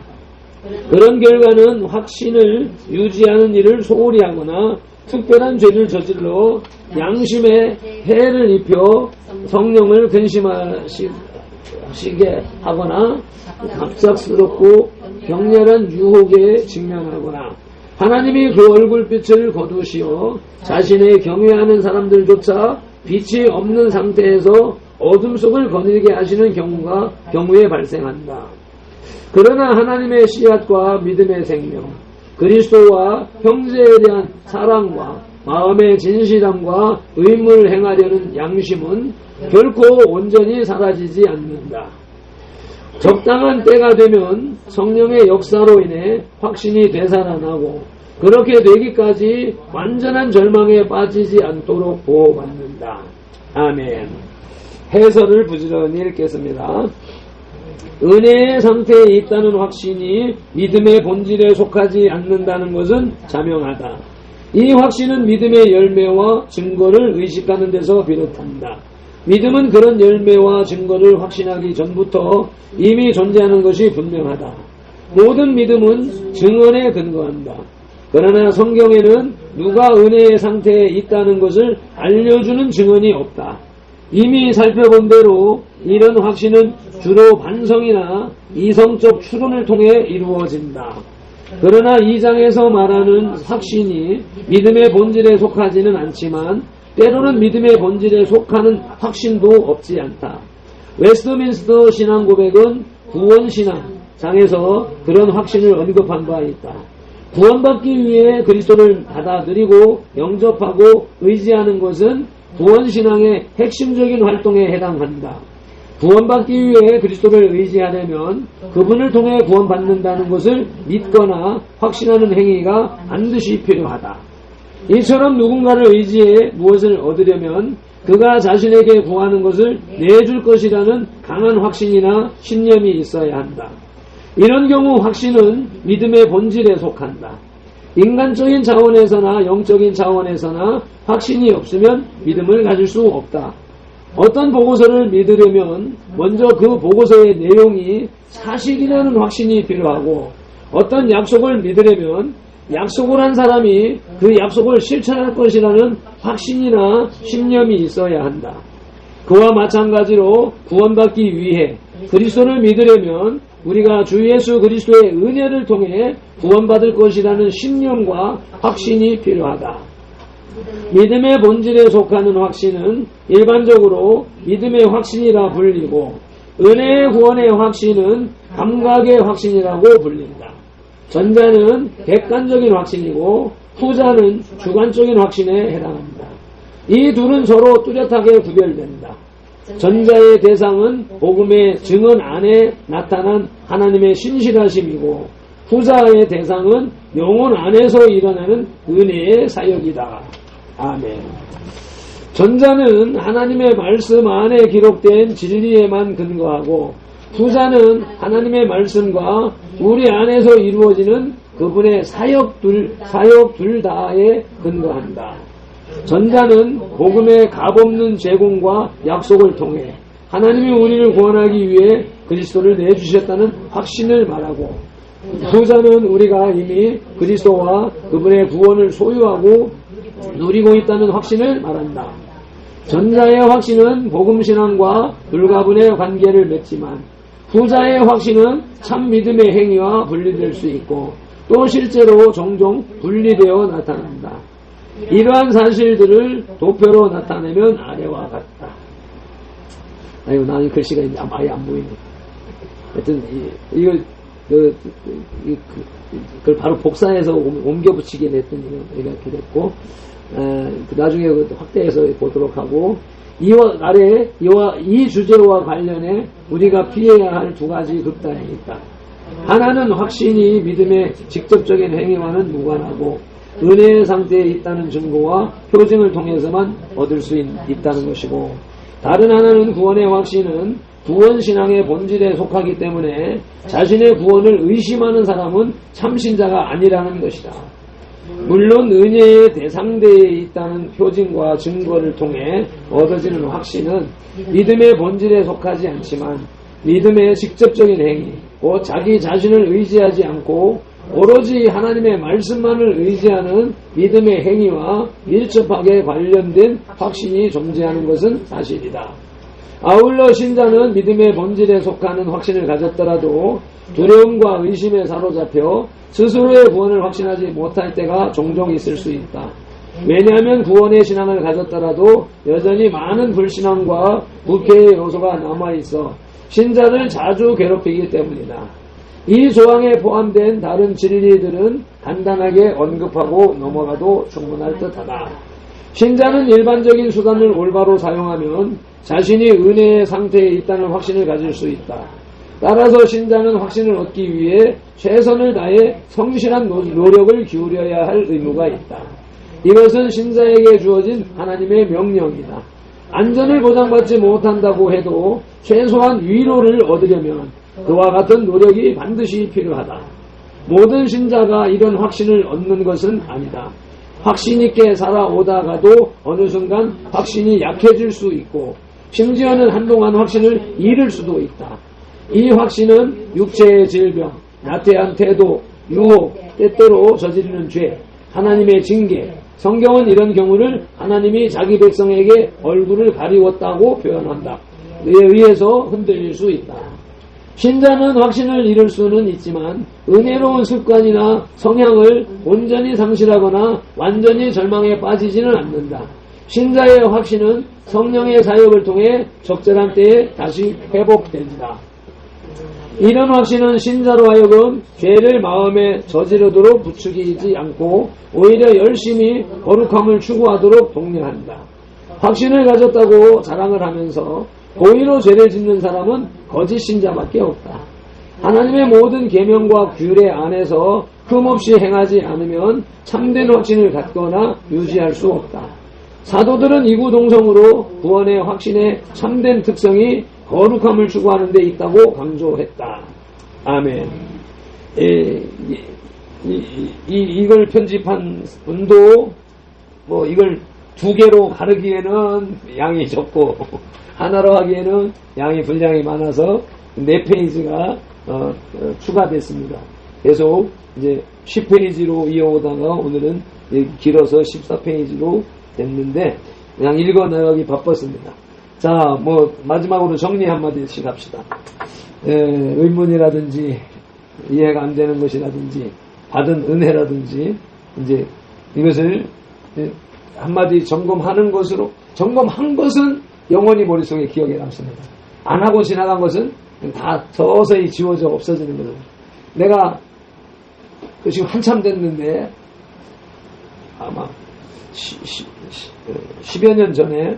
그런 결과는 확신을 유지하는 일을 소홀히 하거나 특별한 죄를 저질러 양심에 해를 입혀 성령을 근심하시 시게 하거나 갑작스럽고 격렬한 유혹에 직면하거나 하나님이 그 얼굴빛을 거두시어 자신의 경외하는 사람들조차 빛이 없는 상태에서 어둠 속을 거닐게 하시는 경우에 발생한다. 그러나 하나님의 씨앗과 믿음의 생명, 그리스도와 형제에 대한 사랑과 마음의 진실함과 의무를 행하려는 양심은 결코 온전히 사라지지 않는다. 적당한 때가 되면 성령의 역사로 인해 확신이 되살아나고 그렇게 되기까지 완전한 절망에 빠지지 않도록 보호받는다. 아멘. 해설을 부지런히 읽겠습니다. 은혜의 상태에 있다는 확신이 믿음의 본질에 속하지 않는다는 것은 자명하다. 이 확신은 믿음의 열매와 증거를 의식하는 데서 비롯한다. 믿음은 그런 열매와 증거를 확신하기 전부터 이미 존재하는 것이 분명하다. 모든 믿음은 증언에 근거한다. 그러나 성경에는 누가 은혜의 상태에 있다는 것을 알려주는 증언이 없다. 이미 살펴본 대로 이런 확신은 주로 반성이나 이성적 추론을 통해 이루어진다. 그러나 이 장에서 말하는 확신이 믿음의 본질에 속하지는 않지만 때로는 믿음의 본질에 속하는 확신도 없지 않다. 웨스트민스터 신앙고백은 구원신앙 장에서 그런 확신을 언급한 바 있다. 구원받기 위해 그리스도를 받아들이고 영접하고 의지하는 것은 구원신앙의 핵심적인 활동에 해당한다. 구원받기 위해 그리스도를 의지하려면 그분을 통해 구원받는다는 것을 믿거나 확신하는 행위가 반드시 필요하다. 이처럼 누군가를 의지해 무엇을 얻으려면 그가 자신에게 구하는 것을 내줄 것이라는 강한 확신이나 신념이 있어야 한다. 이런 경우 확신은 믿음의 본질에 속한다. 인간적인 차원에서나 영적인 차원에서나 확신이 없으면 믿음을 가질 수 없다. 어떤 보고서를 믿으려면 먼저 그 보고서의 내용이 사실이라는 확신이 필요하고 어떤 약속을 믿으려면 약속을 한 사람이 그 약속을 실천할 것이라는 확신이나 신념이 있어야 한다. 그와 마찬가지로 구원받기 위해 그리스도를 믿으려면 우리가 주 예수 그리스도의 은혜를 통해 구원받을 것이라는 신념과 확신이 필요하다. 믿음의 본질에 속하는 확신은 일반적으로 믿음의 확신이라 불리고 은혜의 구원의 확신은 감각의 확신이라고 불린다. 전자는 객관적인 확신이고 후자는 주관적인 확신에 해당합니다. 이 둘은 서로 뚜렷하게 구별된다. 전자의 대상은 복음의 증언 안에 나타난 하나님의 신실하심이고 후자의 대상은 영혼 안에서 일어나는 은혜의 사역이다. 아멘. 전자는 하나님의 말씀 안에 기록된 진리에만 근거하고 후자는 하나님의 말씀과 우리 안에서 이루어지는 그분의 사역 둘 다에 근거한다. 전자는 복음의 값없는 제공과 약속을 통해 하나님이 우리를 구원하기 위해 그리스도를 내주셨다는 확신을 말하고 후자는 우리가 이미 그리스도와 그분의 구원을 소유하고 누리고 있다는 확신을 말한다. 전자의 확신은 복음신앙과 불가분의 관계를 맺지만 후자의 확신은 참 믿음의 행위와 분리될 수 있고 또 실제로 종종 분리되어 나타난다. 이러한 사실들을 도표로 나타내면 아래와 같다. 아이고, 나는 글씨가 아예 안 보이네. 하여튼, 그걸 바로 복사해서 옮겨 붙이게 됐더니, 이렇게 됐고, 나중에 확대해서 보도록 하고, 이 주제와 관련해 우리가 피해야 할 두 가지 극단이 있다. 하나는 확신이 믿음의 직접적인 행위와는 무관하고, 은혜의 상태에 있다는 증거와 표징을 통해서만 얻을 수 있다는 것이고 다른 하나는 구원의 확신은 구원신앙의 본질에 속하기 때문에 자신의 구원을 의심하는 사람은 참신자가 아니라는 것이다. 물론 은혜의 대상대에 있다는 표징과 증거를 통해 얻어지는 확신은 믿음의 본질에 속하지 않지만 믿음의 직접적인 행위, 곧 자기 자신을 의지하지 않고 오로지 하나님의 말씀만을 의지하는 믿음의 행위와 밀접하게 관련된 확신이 존재하는 것은 사실이다. 아울러 신자는 믿음의 본질에 속하는 확신을 가졌더라도 두려움과 의심에 사로잡혀 스스로의 구원을 확신하지 못할 때가 종종 있을 수 있다. 왜냐하면 구원의 신앙을 가졌더라도 여전히 많은 불신앙과 부패의 요소가 남아있어 신자를 자주 괴롭히기 때문이다. 이 조항에 포함된 다른 진리들은 간단하게 언급하고 넘어가도 충분할 듯하다. 신자는 일반적인 수단을 올바로 사용하면 자신이 은혜의 상태에 있다는 확신을 가질 수 있다. 따라서 신자는 확신을 얻기 위해 최선을 다해 성실한 노력을 기울여야 할 의무가 있다. 이것은 신자에게 주어진 하나님의 명령이다. 안전을 보장받지 못한다고 해도 최소한 위로를 얻으려면 그와 같은 노력이 반드시 필요하다. 모든 신자가 이런 확신을 얻는 것은 아니다. 확신 있게 살아오다가도 어느 순간 확신이 약해질 수 있고 심지어는 한동안 확신을 잃을 수도 있다. 이 확신은 육체의 질병, 나태한 태도, 유혹, 때때로 저지르는 죄, 하나님의 징계, 성경은 이런 경우를 하나님이 자기 백성에게 얼굴을 가리웠다고 표현한다. 그에 의해서 흔들릴 수 있다. 신자는 확신을 잃을 수는 있지만 은혜로운 습관이나 성향을 온전히 상실하거나 완전히 절망에 빠지지는 않는다. 신자의 확신은 성령의 사역을 통해 적절한 때에 다시 회복된다. 이런 확신은 신자로 하여금 죄를 마음에 저지르도록 부추기지 않고 오히려 열심히 거룩함을 추구하도록 독려한다. 확신을 가졌다고 자랑을 하면서 고의로 죄를 짓는 사람은 거짓 신자밖에 없다. 하나님의 모든 계명과 규례 안에서 흠없이 행하지 않으면 참된 확신을 갖거나 유지할 수 없다. 사도들은 이구동성으로 구원의 확신의 참된 특성이 거룩함을 추구하는 데 있다고 강조했다. 아멘. 이걸 편집한 분도 이걸 두 개로 가르기에는 양이 적고 하나로 하기에는 양이 분량이 많아서 4페이지가 추가됐습니다. 계속 이제 10페이지로 이어오다가 오늘은 길어서 14페이지로 됐는데 그냥 읽어나가기 바빴습니다. 자, 마지막으로 정리 한마디씩 합시다. 의문이라든지 이해가 안 되는 것이라든지 받은 은혜라든지 이제 이것을 한마디 점검하는 것으로 점검한 것은 영원히 머릿속에 기억에 남습니다. 안 하고 지나간 것은 다 서서히 지워져 없어지는 거죠. 내가 지금 한참 됐는데 아마 10여 년 전에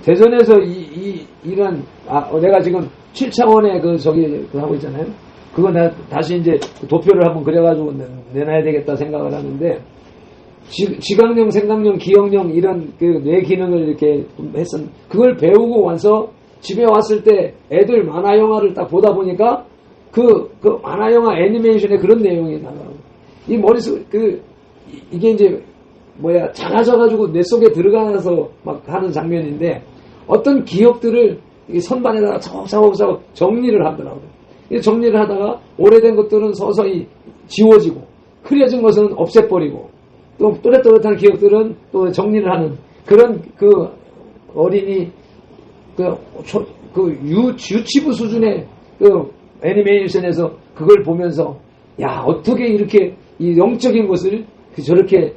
대전에서 이런 내가 지금 7차원의 하고 있잖아요. 그거 내가 다시 이제 도표를 한번 그려가지고 내놔야 되겠다 생각을 하는데 지각령, 생각령, 기억령 이런 뇌 기능을 이렇게 그걸 배우고 와서 집에 왔을 때 애들 만화 영화를 딱 보다 보니까 그 만화 영화 애니메이션에 그런 내용이 나와요. 이 머릿속 이게 이제 작아져가지고 뇌 속에 들어가서 막 하는 장면인데 어떤 기억들을 선반에다가 차곡차곡 정리를 하더라고요. 정리를 하다가 오래된 것들은 서서히 지워지고 흐려진 것은 없애버리고 또 또렷또렷한 기억들은 또 정리를 하는 그런 어린이 유치부 수준의 애니메이션에서 그걸 보면서 야 어떻게 이렇게 이 영적인 것을 저렇게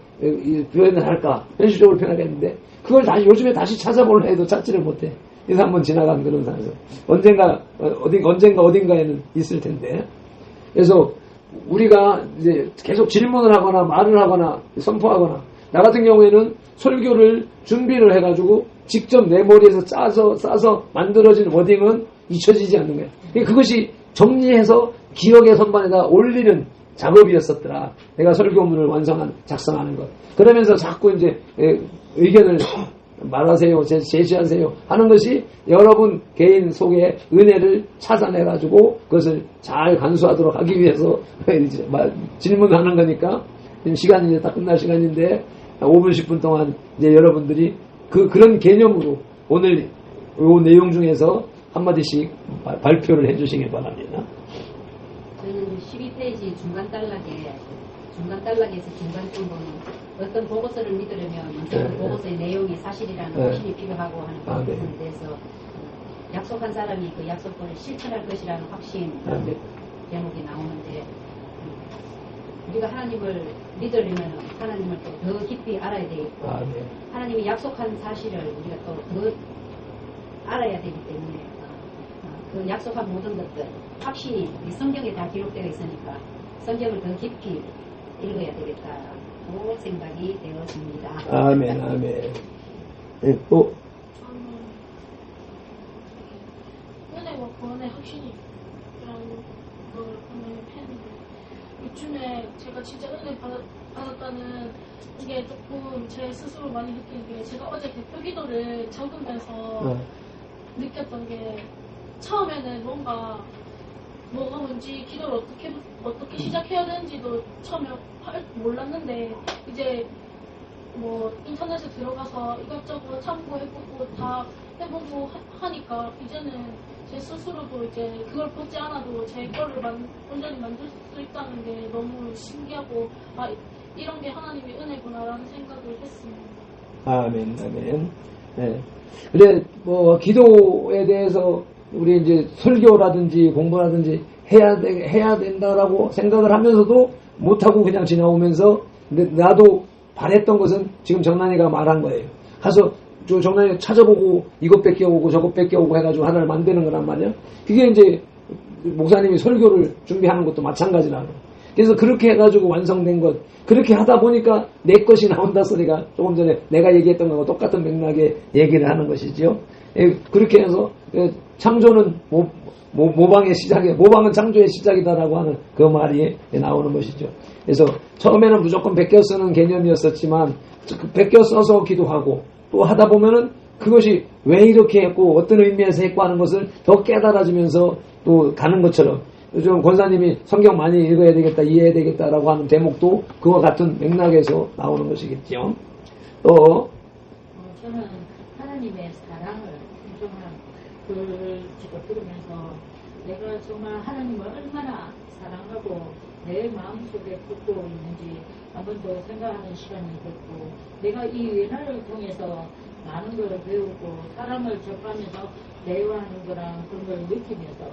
표현을 할까 현실적으로 표현하겠는데 그걸 요즘에 다시 찾아보려 해도 찾지를 못해. 그래서 한번 지나간 그런 상황에서 언젠가 어딘가에는 있을 텐데 그래서 우리가 이제 계속 질문을 하거나 말을 하거나 선포하거나 나 같은 경우에는 설교를 준비를 해가지고 직접 내 머리에서 싸서 만들어진 워딩은 잊혀지지 않는 거예요. 그것이 정리해서 기억의 선반에다 올리는 작업이었었더라. 내가 설교문을 작성하는 것. 그러면서 자꾸 이제 의견을 말하세요, 제시하세요 하는 것이 여러분 개인 속에 은혜를 찾아내가지고 그것을 잘 간수하도록 하기 위해서 질문을 하는 거니까 시간이 이제 다 끝날 시간인데 5분 10분 동안 이제 여러분들이 그런 개념으로 오늘 이 내용 중에서 한마디씩 발표를 해주시길 바랍니다. 저희는 12페이지 중간 단락에서 중간 정보는 어떤 보고서를 믿으려면 먼저 네, 그 보고서의 내용이 사실이라는 네. 확신이 필요하고 하는 아, 네. 부분에 대해서 약속한 사람이 그 약속을 실천할 것이라는 확신 아, 네. 제목이 나오는데 우리가 하나님을 믿으려면 하나님을 또 더 깊이 알아야 되겠고 아, 네. 하나님이 약속한 사실을 우리가 또 더 알아야 되기 때문에 그 약속한 모든 것들 확신이 이 성경에 다 기록되어 있으니까 성경을 더 깊이 읽어야 되겠다고 생각이 되었습니다. 아멘, 아멘. 네, 또, 은혜와 구원의 확신이라는 걸 분명히 했는데 요즘에 제가 진짜 은혜 받았다는 게 조금 제 스스로 많이 느끼는 게 제가 어제 대표 기도를 적으면서 느꼈던 게 처음에는 뭐가 뭔지 기도를 어떻게 시작해야 되는지도 처음에 몰랐는데 이제 뭐 인터넷에 들어가서 이것저것 참고해보고 다 해보고 하니까 이제는 제 스스로도 이제 그걸 보지 않아도 제 거를 온전히 만들 수 있다는 게 너무 신기하고 아 이런 게 하나님의 은혜구나라는 생각을 했습니다. 아멘, 아멘. 네. 그래, 뭐, 기도에 대해서 우리 이제 설교라든지 공부라든지 해야 된다라고 생각을 하면서도 못하고 그냥 지나오면서, 근데 나도 바랬던 것은 지금 정난이가 말한 거예요. 가서 저 정난이 찾아보고 이것 뺏겨오고 저것 뺏겨오고 해가지고 하나를 만드는 거란 말이야. 그게 이제 목사님이 설교를 준비하는 것도 마찬가지라는 거예요. 그래서 그렇게 해가지고 완성된 것, 그렇게 하다 보니까 내 것이 나온다 소리가 조금 전에 내가 얘기했던 거하고 똑같은 맥락의 얘기를 하는 것이죠. 그렇게 해서 창조는 모방의 시작이야. 모방은 창조의 시작이다라고 하는 그 말이 나오는 것이죠. 그래서 처음에는 무조건 베껴 쓰는 개념이었었지만 베껴 써서 기도하고 또 하다 보면은 그것이 왜 이렇게 했고 어떤 의미에서 했고 하는 것을 더 깨달아지면서 또 가는 것처럼 요즘 권사님이 성경 많이 읽어야 되겠다, 이해해야 되겠다라고 하는 대목도 그와 같은 맥락에서 나오는 것이겠죠. 또 저는 하나님의 사랑을 존중한 글을 들으면서 내가 정말 하나님을 얼마나 사랑하고 내 마음속에 품고 있는지 한 번 더 생각하는 시간이 됐고 내가 이 외날을 통해서 많은 걸 배우고 사람을 접하면서 대화하는 거랑 그런 걸 느끼면서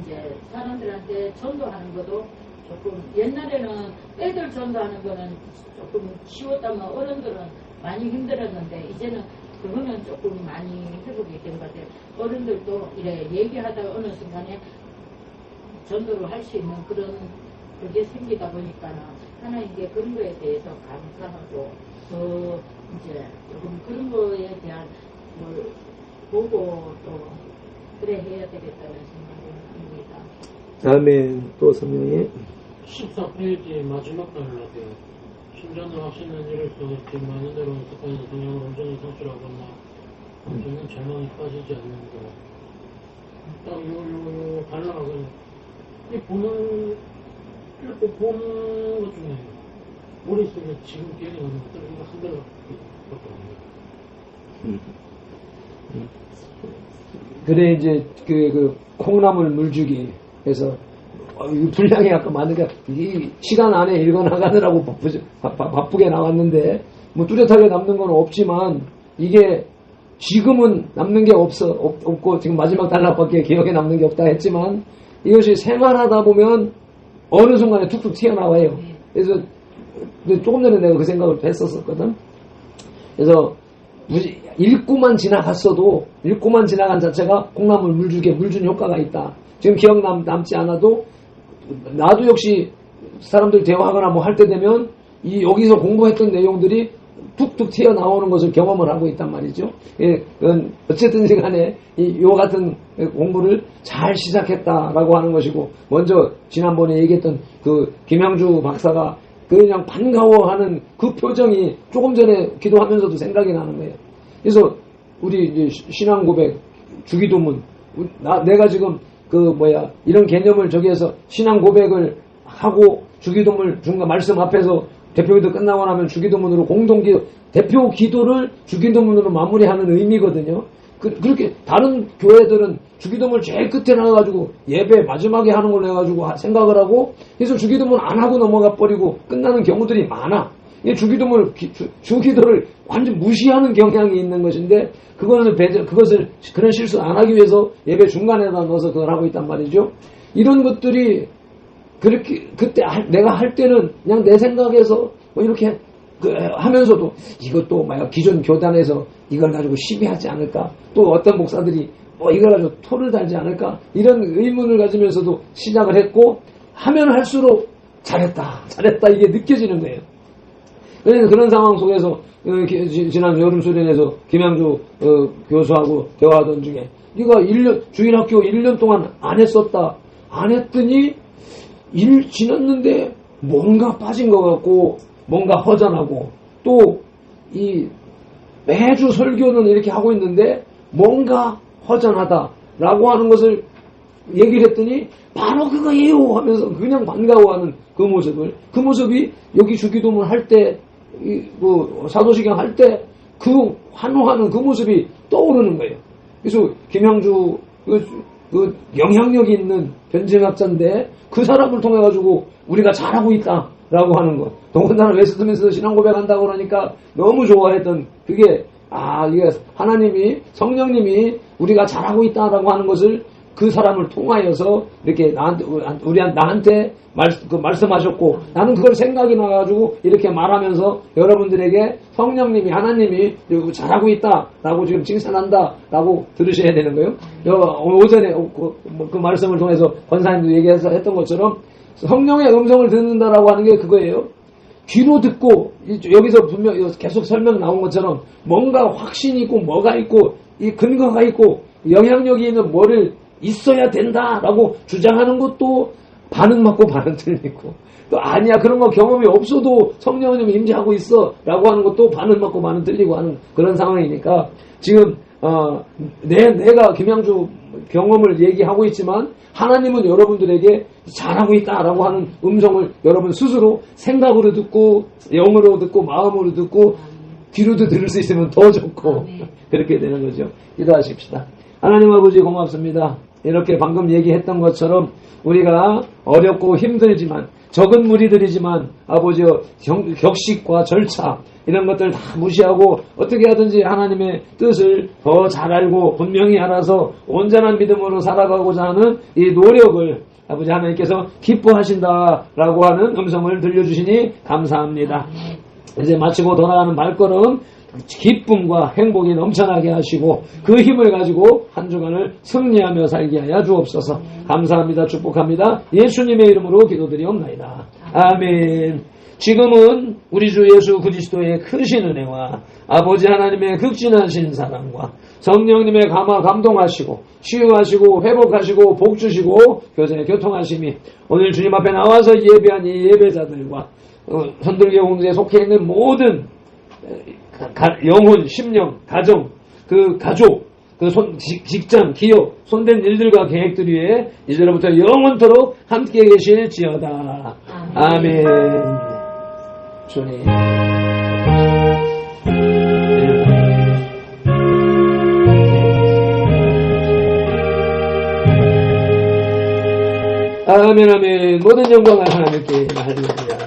이제 사람들한테 전도하는 것도 조금 옛날에는 애들 전도하는 거는 조금 쉬웠다면 어른들은 많이 힘들었는데 이제는 그거는 조금 많이 회복이 된 것 같아요. 어른들도 이래 얘기하다가 어느 순간에 전도를 할 수 있는 그런 그게 생기다 보니까 하나님께 그런 거에 대해서 감사하고 더 이제 조금 그런 거에 대한 걸 보고 또 그래 해야 되겠다는 생각을 합니다. 아멘. 또 성령이 14페이지 마지막 단락에 심전의 확신은 이룰 수 없지 많은 대로 속하는 성령을 온전히 성취하거나 완전한 절망에 빠지지 않는다. 딱 요 단락은 이 보는 읽고 보는 것 중에 머릿속에 지금 기억이 나는 것들 이거 한 대밖에 없네요. 그래 이제 그 콩나물 물주기 해서 분량이 아까 많으니까 이 시간 안에 읽어나가느라고 바쁘게 나왔는데 뭐 뚜렷하게 남는 건 없지만 이게 지금은 남는 게 없고 지금 마지막 단락밖에 기억에 남는 게 없다 했지만 이것이 생활하다 보면 어느 순간에 툭툭 튀어나와요. 그래서 조금 전에 내가 그 생각을 했었거든. 그래서 읽고만 지나갔어도 읽고만 지나간 자체가 콩나물 물주기에 물준 효과가 있다. 지금 기억 남지 않아도 나도 역시 사람들 대화하거나 뭐 할 때 되면 이 여기서 공부했던 내용들이 툭툭 튀어나오는 것을 경험을 하고 있단 말이죠. 예, 어쨌든 간에 요 같은 공부를 잘 시작했다라고 하는 것이고 먼저 지난번에 얘기했던 그 김형주 박사가 그냥 반가워하는 그 표정이 조금 전에 기도하면서도 생각이 나는 거예요. 그래서 우리 이제 신앙 고백, 주기도문, 내가 지금 이런 개념을 저기에서 신앙 고백을 하고 주기도문을 중간 말씀 앞에서 대표기도 끝나고 나면 주기도문으로 공동기도, 대표 기도를 주기도문으로 마무리하는 의미거든요. 그렇게 다른 교회들은 주기도문을 제일 끝에 나가가지고 예배 마지막에 하는 걸로 해가지고 생각을 하고 그래서 주기도문 안 하고 넘어가 버리고 끝나는 경우들이 많아. 이게 주기도를 완전 무시하는 경향이 있는 것인데, 그것을 그런 실수 안 하기 위해서 예배 중간에다 넣어서 그걸 하고 있단 말이죠. 이런 것들이 그렇게 그때 내가 할 때는 그냥 내 생각에서 뭐 이렇게 하면서도 이것도 만약 기존 교단에서 이걸 가지고 시비하지 않을까, 또 어떤 목사들이 뭐 이걸 가지고 토를 달지 않을까, 이런 의문을 가지면서도 시작을 했고, 하면 할수록 잘했다 이게 느껴지는 거예요. 그래서 그런 상황 속에서 지난 여름 수련회에서 김양주 교수하고 대화하던 중에, 네가 주일학교 1년 동안 안 했었다, 안 했더니 일 지났는데 뭔가 빠진 것 같고 뭔가 허전하고, 또 이 매주 설교는 이렇게 하고 있는데 뭔가 허전하다라고 하는 것을 얘기를 했더니 바로 그거예요 하면서 그냥 반가워하는 그 모습이 여기 주기도문 할 때, 사도시경 할 때 그 환호하는 그 모습이 떠오르는 거예요. 그래서 김양주 그 영향력이 있는 변증학자인데 그 사람을 통해 가지고 우리가 잘하고 있다라고 하는 것. 더군다나 웨스트민스터 신앙 고백한다고 그러니까 너무 좋아했던 그게, 이게 하나님이, 성령님이 우리가 잘하고 있다라고 하는 것을 그 사람을 통하여서 이렇게 나한테 말씀하셨고, 나는 그걸 생각이 나가지고 이렇게 말하면서 여러분들에게 성령님이, 하나님이 잘하고 있다라고 지금 칭찬한다라고 들으셔야 되는 거예요. 오전에 그 말씀을 통해서 권사님도 얘기해서 했던 것처럼 성령의 음성을 듣는다라고 하는 게 그거예요. 귀로 듣고, 여기서 분명 계속 설명 나온 것처럼 뭔가 확신이 있고 뭐가 있고 이 근거가 있고 영향력이 있는 뭐를 있어야 된다라고 주장하는 것도 반은 맞고 반은 틀리고, 또 아니야 그런 거 경험이 없어도 성령님이 임재하고 있어 라고 하는 것도 반은 맞고 반은 틀리고 하는 그런 상황이니까, 지금 내가 김양주 경험을 얘기하고 있지만 하나님은 여러분들에게 잘하고 있다라고 하는 음성을 여러분 스스로 생각으로 듣고 영으로 듣고 마음으로 듣고 귀로도 들을 수 있으면 더 좋고 그렇게 되는 거죠. 기도하십시다. 하나님 아버지 고맙습니다. 이렇게 방금 얘기했던 것처럼 우리가 어렵고 힘들지만, 적은 무리들이지만 아버지여 격식과 절차 이런 것들 다 무시하고 어떻게 하든지 하나님의 뜻을 더 잘 알고 분명히 알아서 온전한 믿음으로 살아가고자 하는 이 노력을 아버지 하나님께서 기뻐하신다라고 하는 음성을 들려주시니 감사합니다. 이제 마치고 돌아가는 발걸음 기쁨과 행복이 넘쳐나게 하시고 그 힘을 가지고 한 주간을 승리하며 살게 하여 주옵소서. 감사합니다. 축복합니다. 예수님의 이름으로 기도드리옵나이다. 아멘. 지금은 우리 주 예수 그리스도의 크신 은혜와 아버지 하나님의 극진하신 사랑과 성령님의 감동하시고 치유하시고 회복하시고 복주시고 교통하심이 오늘 주님 앞에 나와서 예배한 이 예배자들과 선들교 공동체에 속해 있는 모든 영혼, 심령, 가정, 그 가족, 그 직장, 기업, 손댄 일들과 계획들 위해 이제로부터 영원토록 함께 계실지어다. 아멘. 주님. 아멘, 아멘. 모든 영광을 하나님께 할렐루야.